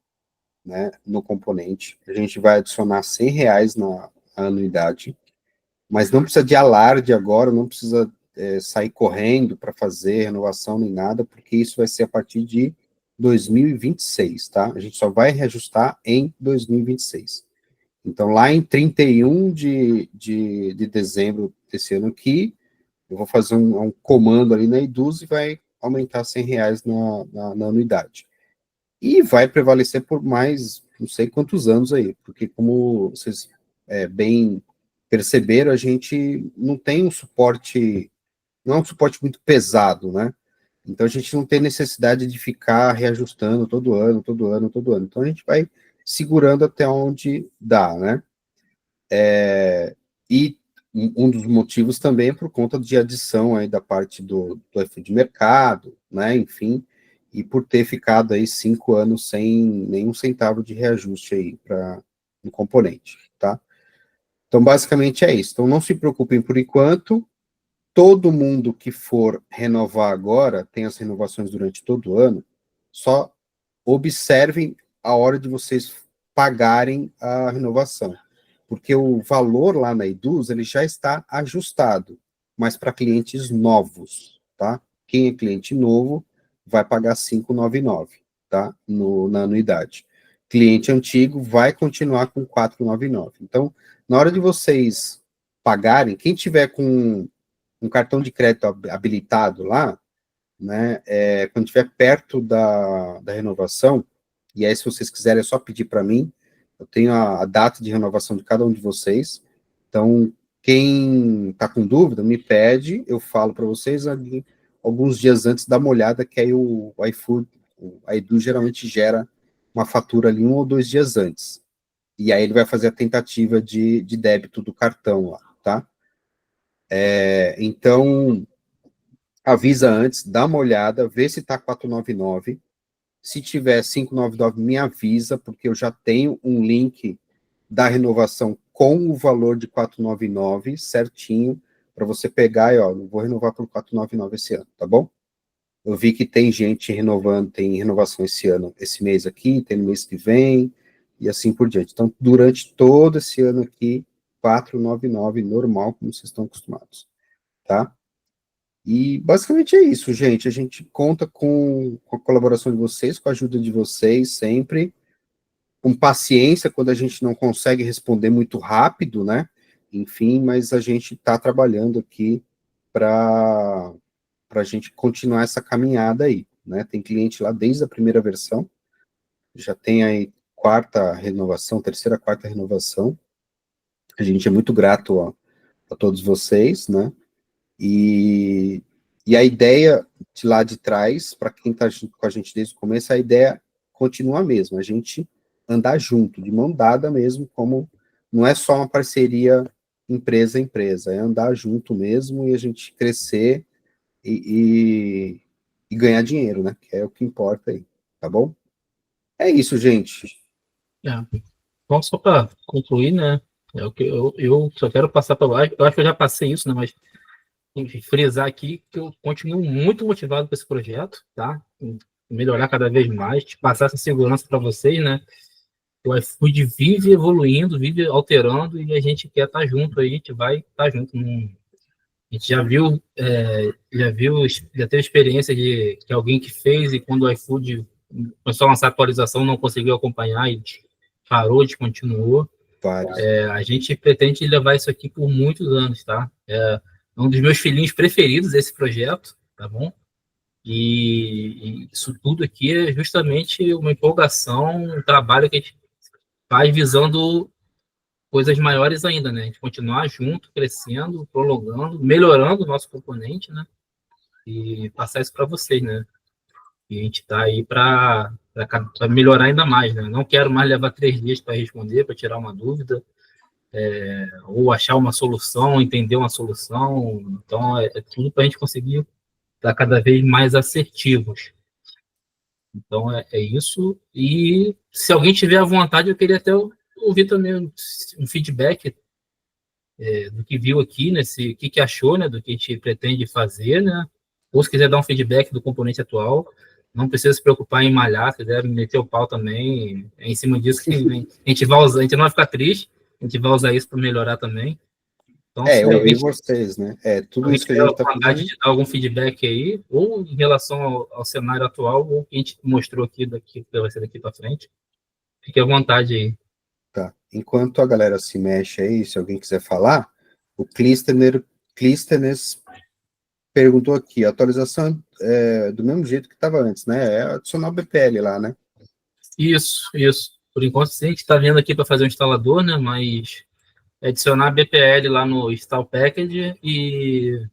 Speaker 1: né, no componente. A gente vai adicionar R$100 na anuidade, mas não precisa de alarde agora, não precisa sair correndo para fazer renovação nem nada, porque isso vai ser a partir de 2026, tá? A gente só vai reajustar em 2026. Então, lá em 31 de dezembro desse ano aqui, eu vou fazer um comando ali na Eduz e vai aumentar R$100 na anuidade. E vai prevalecer por mais não sei quantos anos aí, porque como vocês bem perceberam, a gente não tem um suporte, não é um suporte muito pesado, né? Então a gente não tem necessidade de ficar reajustando todo ano, todo ano, todo ano. Então a gente vai segurando até onde dá, né? E um dos motivos também é por conta de adição aí da parte do iFood Mercado, né? Enfim, e por ter ficado aí 5 anos sem nenhum centavo de reajuste aí no componente, tá? Então, basicamente é isso. Então, não se preocupem por enquanto. Todo mundo que for renovar agora, tem as renovações durante todo o ano, só observem a hora de vocês pagarem a renovação. porque o valor lá na Eduz, ele já está ajustado, mas para clientes novos, tá? Quem é cliente novo vai pagar 599, tá? Na anuidade. Cliente antigo vai continuar com 499. Então, na hora de vocês pagarem, quem tiver com um cartão de crédito habilitado lá, né, quando estiver perto da renovação, e aí se vocês quiserem é só pedir para mim, eu tenho a data de renovação de cada um de vocês, então quem está com dúvida, me pede, eu falo para vocês ali, alguns dias antes, dá uma olhada, que aí o iFood, a Edu geralmente gera uma fatura ali 1 ou 2 dias antes, e aí ele vai fazer a tentativa de débito do cartão lá, tá? Então, avisa antes, dá uma olhada, vê se está 499. Se tiver 599, me avisa, porque eu já tenho um link da renovação com o valor de 499 certinho, para você pegar e, ó, não vou renovar por 499 esse ano, tá bom? Eu vi que tem gente renovando, tem renovação esse ano, esse mês aqui, tem no mês que vem, e assim por diante. Então, durante todo esse ano aqui, 499 normal, como vocês estão acostumados, tá? E basicamente é isso, gente. A gente conta com a colaboração de vocês, com a ajuda de vocês sempre, com paciência quando a gente não consegue responder muito rápido, né? Enfim, mas a gente está trabalhando aqui para a gente continuar essa caminhada aí, né? Tem cliente lá desde a primeira versão, já tem aí quarta renovação, terceira, quarta renovação. A gente é muito grato a todos vocês, né? E a ideia de lá de trás, para quem está junto com a gente desde o começo, a ideia continua a mesma, a gente andar junto, de mão dada mesmo, como não é só uma parceria empresa-empresa, é andar junto mesmo e a gente crescer e ganhar dinheiro, né? Que é o que importa aí, tá bom? É isso, gente.
Speaker 2: Bom, só para concluir, né? É o que eu só quero passar para lá. Eu acho que eu já passei isso, né? Mas enfim, frisar aqui que eu continuo muito motivado com esse projeto, tá? Melhorar cada vez mais, passar essa segurança para vocês, né? O iFood vive evoluindo, vive alterando e a gente quer estar junto aí, a gente vai estar junto. A gente já teve experiência de que alguém que fez e quando o iFood começou a lançar a atualização não conseguiu acompanhar e parou, descontinuou. A gente pretende levar isso aqui por muitos anos, tá? É um dos meus filhinhos preferidos, esse projeto, tá bom? E isso tudo aqui é justamente uma empolgação, um trabalho que a gente faz visando coisas maiores ainda, né? A gente continuar junto, crescendo, prolongando, melhorando o nosso componente, né? E passar isso para vocês, né? E a gente está aí para melhorar ainda mais, né? Não quero mais levar 3 dias para responder, para tirar uma dúvida, ou achar uma solução, entender uma solução. Então, é tudo para a gente conseguir estar cada vez mais assertivos. Então, é isso. E se alguém tiver à vontade, eu queria até ouvir também um feedback do que viu aqui, né? O que achou, né? Do que a gente pretende fazer, né? Ou se quiser dar um feedback do componente atual, não precisa se preocupar em malhar, se quiser meter o pau também, é em cima disso que a gente vai usar, a gente não vai ficar triste, a gente vai usar isso para melhorar também. Então,
Speaker 1: eu vi vocês, né? Tudo isso que a gente está
Speaker 2: fazendo. De dar algum feedback aí, ou em relação ao cenário atual, ou que a gente mostrou aqui, que vai ser daqui para frente. Fique à vontade aí.
Speaker 1: Tá. Enquanto a galera se mexe aí, se alguém quiser falar, o Clístenes perguntou aqui, a atualização é do mesmo jeito que estava antes, né? É adicionar o BPL lá, né?
Speaker 2: Isso. Por enquanto, sim, a gente está vendo aqui para fazer um instalador, né? Mas adicionar BPL lá no Install Package e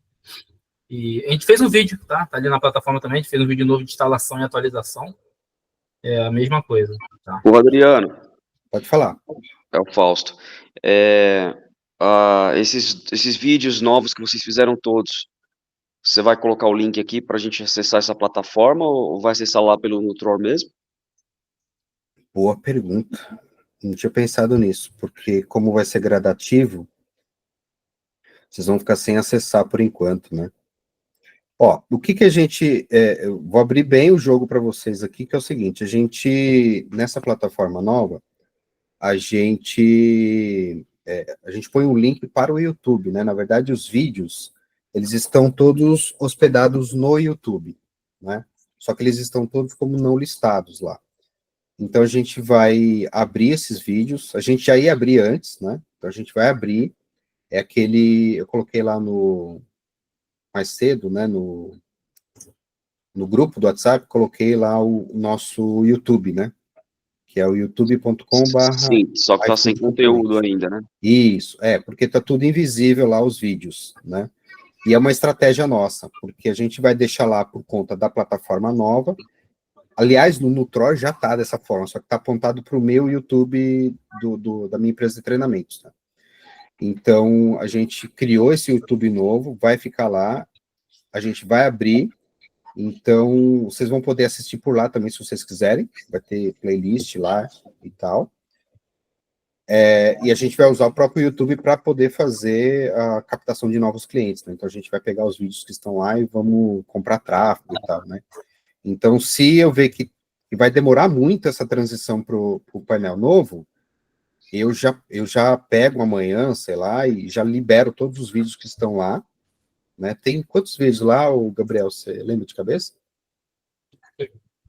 Speaker 2: a gente fez um vídeo, tá? Tá ali na plataforma também, a gente fez um vídeo novo de instalação e atualização. É a mesma coisa, tá?
Speaker 6: O Adriano.
Speaker 1: Pode falar.
Speaker 6: É o Fausto. Esses vídeos novos que vocês fizeram todos, você vai colocar o link aqui para a gente acessar essa plataforma ou vai acessar lá pelo Nutror mesmo?
Speaker 1: Boa pergunta. Não tinha pensado nisso, porque como vai ser gradativo, vocês vão ficar sem acessar por enquanto, né? Ó, o que a gente... eu vou abrir bem o jogo para vocês aqui, que é o seguinte, a gente, nessa plataforma nova, a gente a gente põe um link para o YouTube, né? Na verdade, os vídeos, eles estão todos hospedados no YouTube, né? Só que eles estão todos como não listados lá. Então, a gente vai abrir esses vídeos, a gente já ia abrir antes, né? Então, a gente vai abrir, eu coloquei lá mais cedo, né? No grupo do WhatsApp, coloquei lá o nosso YouTube, né? Que é o youtube.com/.
Speaker 6: Sim, só que tá sem conteúdo ainda, né?
Speaker 1: Isso, porque tá tudo invisível lá, os vídeos, né? E é uma estratégia nossa, porque a gente vai deixar lá por conta da plataforma nova. Aliás, no Nutror já tá dessa forma, só que tá apontado para o meu YouTube da minha empresa de treinamentos, tá? Então, a gente criou esse YouTube novo, vai ficar lá, a gente vai abrir, então, vocês vão poder assistir por lá também, se vocês quiserem, vai ter playlist lá e tal. E a gente vai usar o próprio YouTube para poder fazer a captação de novos clientes, né? Então, a gente vai pegar os vídeos que estão lá e vamos comprar tráfego e tal, né? Então, se eu ver que vai demorar muito essa transição para o painel novo, eu já pego amanhã, sei lá, e já libero todos os vídeos que estão lá, né? Tem quantos vídeos lá, Gabriel, você lembra de cabeça?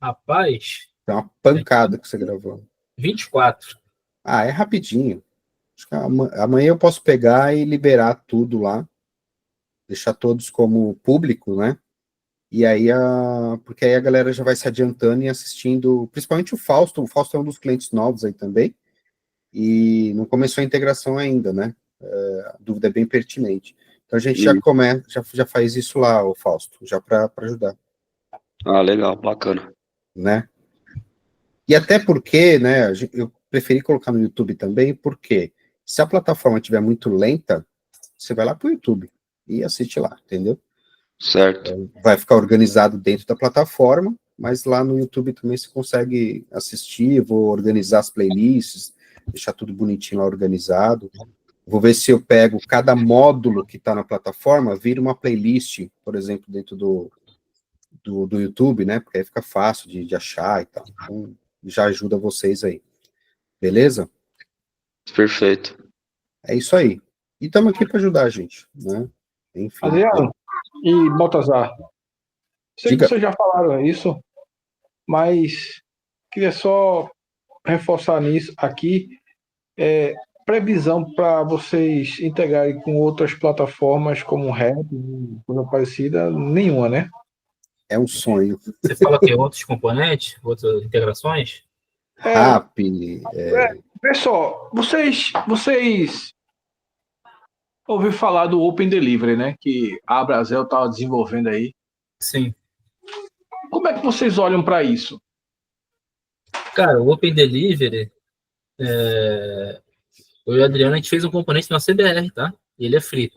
Speaker 2: Rapaz,
Speaker 1: Tem uma pancada que você gravou.
Speaker 2: 24.
Speaker 1: É rapidinho. Acho que amanhã eu posso pegar e liberar tudo lá, deixar todos como público, né? E aí, porque aí a galera já vai se adiantando e assistindo, principalmente o Fausto é um dos clientes novos aí também, e não começou a integração ainda, né? A dúvida é bem pertinente. Então a gente já faz isso lá, o Fausto, já para ajudar.
Speaker 6: Legal, bacana.
Speaker 1: Né? E até porque, né, eu preferi colocar no YouTube também, porque se a plataforma estiver muito lenta, você vai lá para o YouTube e assiste lá, entendeu?
Speaker 6: Certo.
Speaker 1: Vai ficar organizado dentro da plataforma, mas lá no YouTube também você consegue assistir, vou organizar as playlists, deixar tudo bonitinho lá organizado. Vou ver se eu pego cada módulo que está na plataforma, vira uma playlist, por exemplo, dentro do YouTube, né? Porque aí fica fácil de achar e tal. Então, já ajuda vocês aí. Beleza?
Speaker 6: Perfeito.
Speaker 1: É isso aí. E estamos aqui para ajudar a gente, né? Enfim.
Speaker 5: Adriano e Baltazar, sei
Speaker 1: Diga.
Speaker 5: que vocês já falaram isso, mas queria só reforçar nisso aqui, previsão para vocês integrarem com outras plataformas como o Rap, coisa parecida, nenhuma, né?
Speaker 1: É um sonho.
Speaker 2: Você fala que outros componentes, outras integrações?
Speaker 1: Rap.
Speaker 5: Pessoal, vocês ouviram falar do Open Delivery, né? Que a Brasel estava desenvolvendo aí.
Speaker 2: Sim.
Speaker 5: Como é que vocês olham para isso?
Speaker 2: Cara, o Open Delivery, eu e o Adriano, a gente fez um componente na CBR, tá? E ele é free.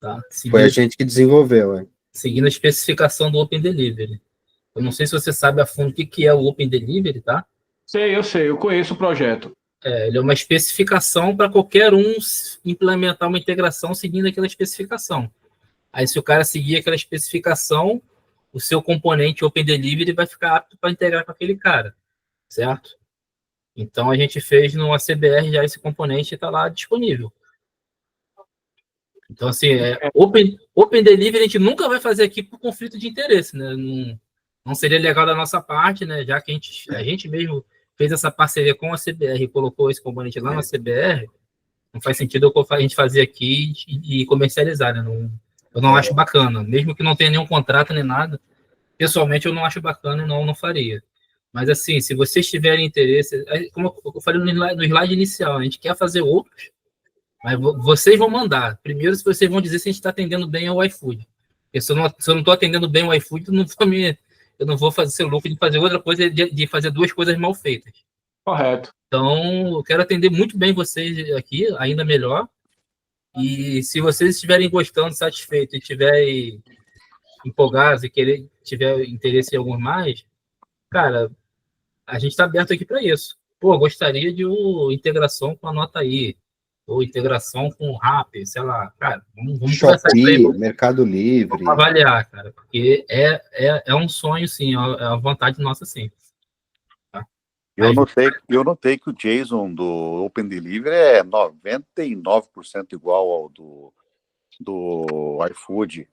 Speaker 2: Tá?
Speaker 1: Foi a gente que desenvolveu,
Speaker 2: Seguindo a especificação do Open Delivery. Eu não sei se você sabe a fundo o que é o Open Delivery, tá?
Speaker 5: Eu sei, eu conheço o projeto.
Speaker 2: Ele é uma especificação para qualquer um implementar uma integração seguindo aquela especificação. Aí, se o cara seguir aquela especificação, o seu componente Open Delivery vai ficar apto para integrar com aquele cara, certo? Então, a gente fez no ACBR já esse componente está lá disponível. Então, assim, Open Delivery a gente nunca vai fazer aqui por conflito de interesse, né? Não seria legal da nossa parte, né? Já que a gente mesmo fez essa parceria com a CBR e colocou esse componente lá na CBR, não faz sentido a gente fazer aqui e comercializar, né? Eu não acho bacana, mesmo que não tenha nenhum contrato nem nada. Pessoalmente, eu não acho bacana e não faria. Mas, assim, se vocês tiverem interesse, como eu falei no slide inicial, a gente quer fazer outros, mas vocês vão mandar. Primeiro, se vocês vão dizer se a gente está atendendo bem ao iFood. Porque se eu não estou atendendo bem ao iFood, eu não vou fazer lucro de fazer outra coisa, de fazer duas coisas mal feitas.
Speaker 5: Correto.
Speaker 2: Então, eu quero atender muito bem vocês aqui, ainda melhor. E se vocês estiverem gostando, satisfeitos, e estiverem empolgados e tiver interesse em alguns mais, cara, a gente está aberto aqui para isso. Pô, gostaria de uma integração com a Nota aí, ou integração com o Rappi, sei lá, cara, vamos
Speaker 1: Shopee, Mercado Livre.
Speaker 2: Vamos avaliar, cara, porque é um sonho, sim, é uma vontade nossa, sim. Tá?
Speaker 4: Eu notei que o JSON do Open Delivery é 99% igual ao do iFood.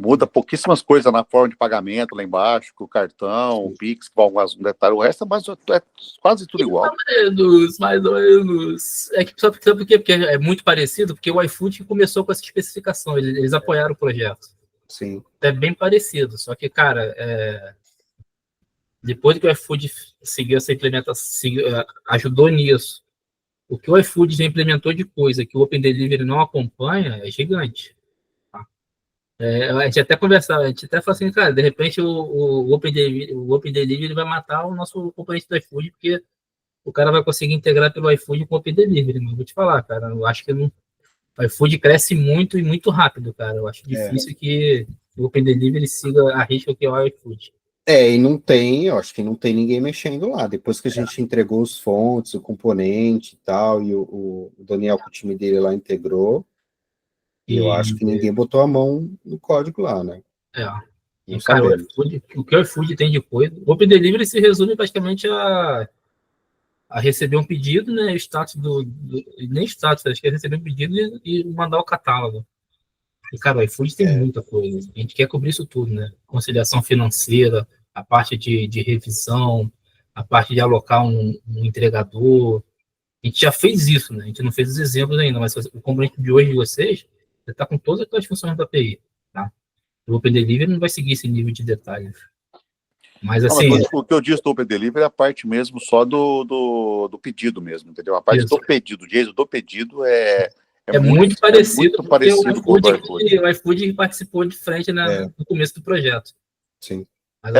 Speaker 4: Muda pouquíssimas coisas na forma de pagamento lá embaixo, com o cartão, o Pix, com alguns detalhes. O resto é quase tudo igual.
Speaker 2: Mais ou menos. É que sabe por quê? Porque é muito parecido, porque o iFood começou com essa especificação, eles apoiaram o projeto.
Speaker 1: Sim.
Speaker 2: É bem parecido, só que, cara, depois que o iFood seguiu essa implementação, ajudou nisso, o que o iFood já implementou de coisa que o Open Delivery não acompanha é gigante. A gente até conversava, a gente até falou assim, cara, de repente o Open Delivery vai matar o nosso componente do iFood, porque o cara vai conseguir integrar pelo iFood com o Open Delivery. Mas vou te falar, cara, eu acho que o iFood cresce muito e muito rápido, cara. Eu acho difícil que o Open Delivery siga a risca que é o iFood.
Speaker 1: E não tem, eu acho que não tem ninguém mexendo lá. Depois que a gente entregou os fontes, o componente e tal, e o Daniel com o time dele lá integrou, e eu acho que ninguém botou a mão no código lá, né?
Speaker 2: E, cara, o que o iFood tem de coisa... O Open Delivery se resume praticamente a receber um pedido, né? Status nem status, acho que é receber um pedido e mandar o catálogo. E, cara, o iFood tem muita coisa. A gente quer cobrir isso tudo, né? Conciliação financeira, a parte de revisão, a parte de alocar um entregador. A gente já fez isso, né? A gente não fez os exemplos ainda, mas o componente de hoje de vocês já está com todas aquelas funções da API, tá? O Open Delivery não vai seguir esse nível de detalhes. Mas assim...
Speaker 4: o que eu disse do Open Delivery é a parte mesmo só do pedido mesmo, entendeu? A parte do pedido, o JSON do pedido é
Speaker 2: muito parecido,
Speaker 4: muito parecido com o iFood.
Speaker 2: O iFood participou de frente no começo do projeto.
Speaker 1: Sim.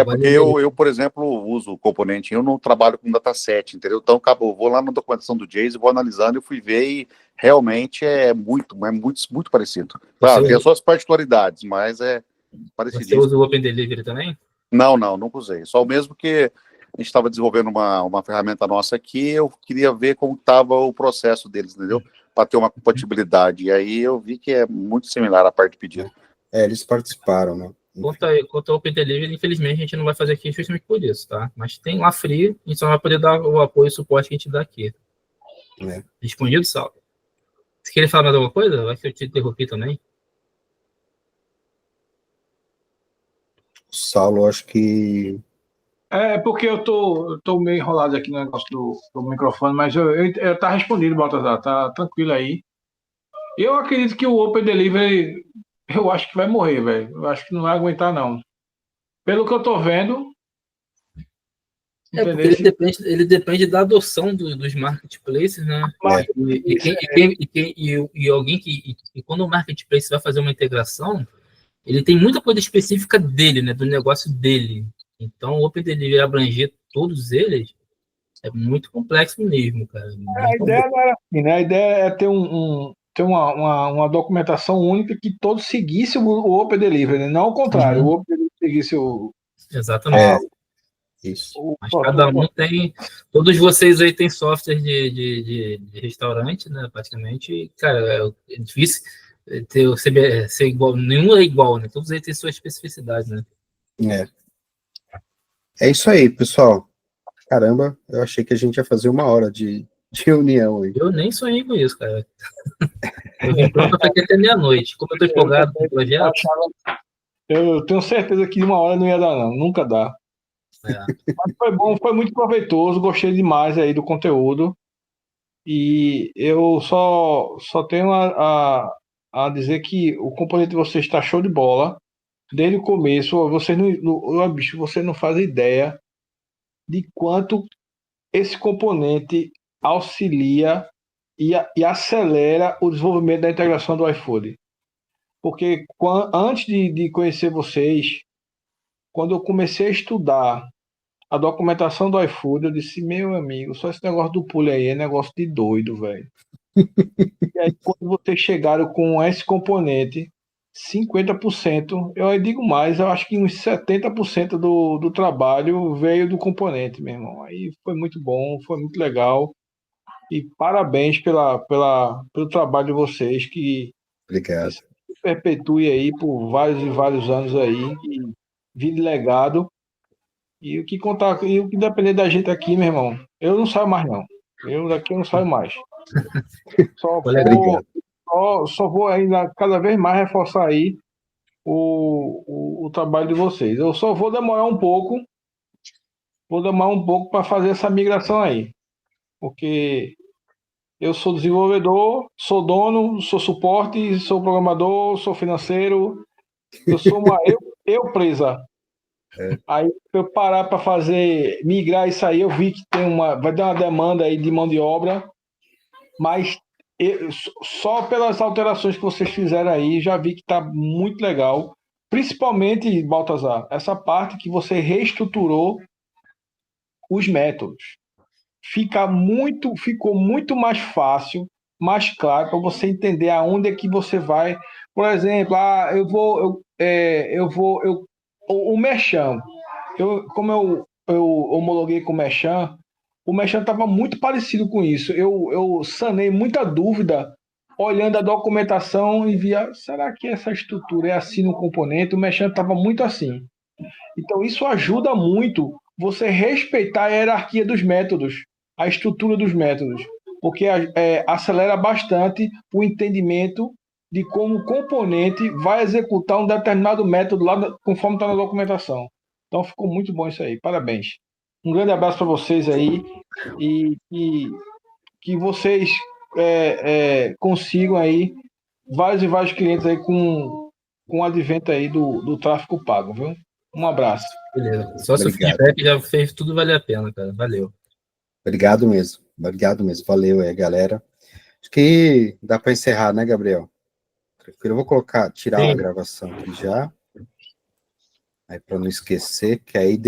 Speaker 4: Porque eu, por exemplo, uso o componente, eu não trabalho com dataset, entendeu? Então, eu vou lá na documentação do JSON, vou analisando, eu fui ver e realmente é muito parecido. Claro, tem as suas particularidades, mas é parecido.
Speaker 2: Você usa o Open Delivery também?
Speaker 4: Não, nunca usei. Só o mesmo que a gente estava desenvolvendo uma ferramenta nossa aqui, eu queria ver como estava o processo deles, entendeu? Para ter uma compatibilidade. E aí eu vi que é muito similar à parte de pedido.
Speaker 1: Eles participaram, né?
Speaker 2: Quanto ao Open Delivery, infelizmente a gente não vai fazer aqui justamente por isso, tá? Mas tem lá free, a gente só vai poder dar o apoio e o suporte que a gente dá aqui. Respondido, Saulo? Você queria falar mais alguma coisa? Vai que eu te interrompi também.
Speaker 1: Saulo, acho que...
Speaker 5: porque eu tô meio enrolado aqui no negócio do microfone, mas eu tá respondido, Baltazar, tá tranquilo aí. Eu acredito que o Open Delivery, eu acho que vai morrer, velho. Eu acho que não vai aguentar, não. Pelo que eu tô vendo...
Speaker 2: Porque ele depende da adoção dos marketplaces, né? E alguém que quando o marketplace vai fazer uma integração, ele tem muita coisa específica dele, né? Do negócio dele. Então, o Open Delivery abranger todos eles é muito complexo mesmo, cara.
Speaker 5: A ideia não era assim, né? A ideia é ter ter uma documentação única que todos seguissem o Open Delivery, né? Não o contrário, o Open Delivery seguisse o...
Speaker 2: Exatamente.
Speaker 1: Isso.
Speaker 2: Mas cada um tem... Todos vocês aí têm software de restaurante, né? Praticamente. E, cara, é difícil ser igual. Nenhum é igual, né? Todos eles têm sua especificidade, né?
Speaker 1: É isso aí, pessoal. Caramba, eu achei que a gente ia fazer 1 hora de reunião aí.
Speaker 2: Eu nem sonhei com isso, cara. Eu vim pronto para até meia-noite. Como eu tô empolgado com o projeto...
Speaker 5: Eu tenho certeza que 1 hora não ia dar, não. Nunca dá. Mas foi bom, foi muito proveitoso, gostei demais aí do conteúdo. E eu só tenho a dizer que o componente de vocês está show de bola. Desde o começo, você não faz ideia de quanto esse componente auxilia e acelera o desenvolvimento da integração do iFood. Porque antes de conhecer vocês, quando eu comecei a estudar a documentação do iFood, eu disse, meu amigo, só esse negócio do pull aí é negócio de doido, velho. E aí, quando vocês chegaram com esse componente, 50%, eu digo mais, eu acho que uns 70% do trabalho veio do componente, meu irmão. Aí foi muito bom, foi muito legal. E parabéns pelo trabalho de vocês, que
Speaker 1: Obrigado.
Speaker 5: se perpetue aí por vários e vários anos aí, e vire legado. E o que contar, e o que depender da gente aqui, meu irmão, eu não saio mais, não. Eu daqui eu não saio mais. Só
Speaker 1: Obrigado.
Speaker 5: só vou ainda cada vez mais reforçar aí o trabalho de vocês. Eu só vou demorar um pouco para fazer essa migração aí, porque eu sou desenvolvedor, sou dono, sou suporte, sou programador, sou financeiro, eu sou uma eu presa. Aí, para eu parar para fazer, migrar isso aí, eu vi que vai dar uma demanda aí de mão de obra, mas só pelas alterações que vocês fizeram aí, já vi que está muito legal. Principalmente, Baltazar, essa parte que você reestruturou os métodos. Ficou muito mais fácil, mais claro para você entender aonde é que você vai. Por exemplo, o Merchan, como eu homologuei com o Merchan estava muito parecido com isso. Eu sanei muita dúvida olhando a documentação e via, será que essa estrutura é assim no componente? O Merchan estava muito assim. Então, isso ajuda muito você respeitar a hierarquia dos métodos, a estrutura dos métodos, porque acelera bastante o entendimento de como o componente vai executar um determinado método lá conforme está na documentação. Então, ficou muito bom isso aí. Parabéns. Um grande abraço para vocês aí e que vocês consigam aí vários e vários clientes aí com o advento aí do tráfego pago, viu? Um abraço.
Speaker 2: Beleza. Só seu
Speaker 1: Obrigado.
Speaker 2: feedback já fez tudo valer a pena, cara. Valeu.
Speaker 1: Obrigado mesmo. Valeu aí, galera. Acho que dá para encerrar, né, Gabriel? Tranquilo. Eu vou tirar
Speaker 2: Sim.
Speaker 1: a gravação aqui já. Aí para não esquecer, que aí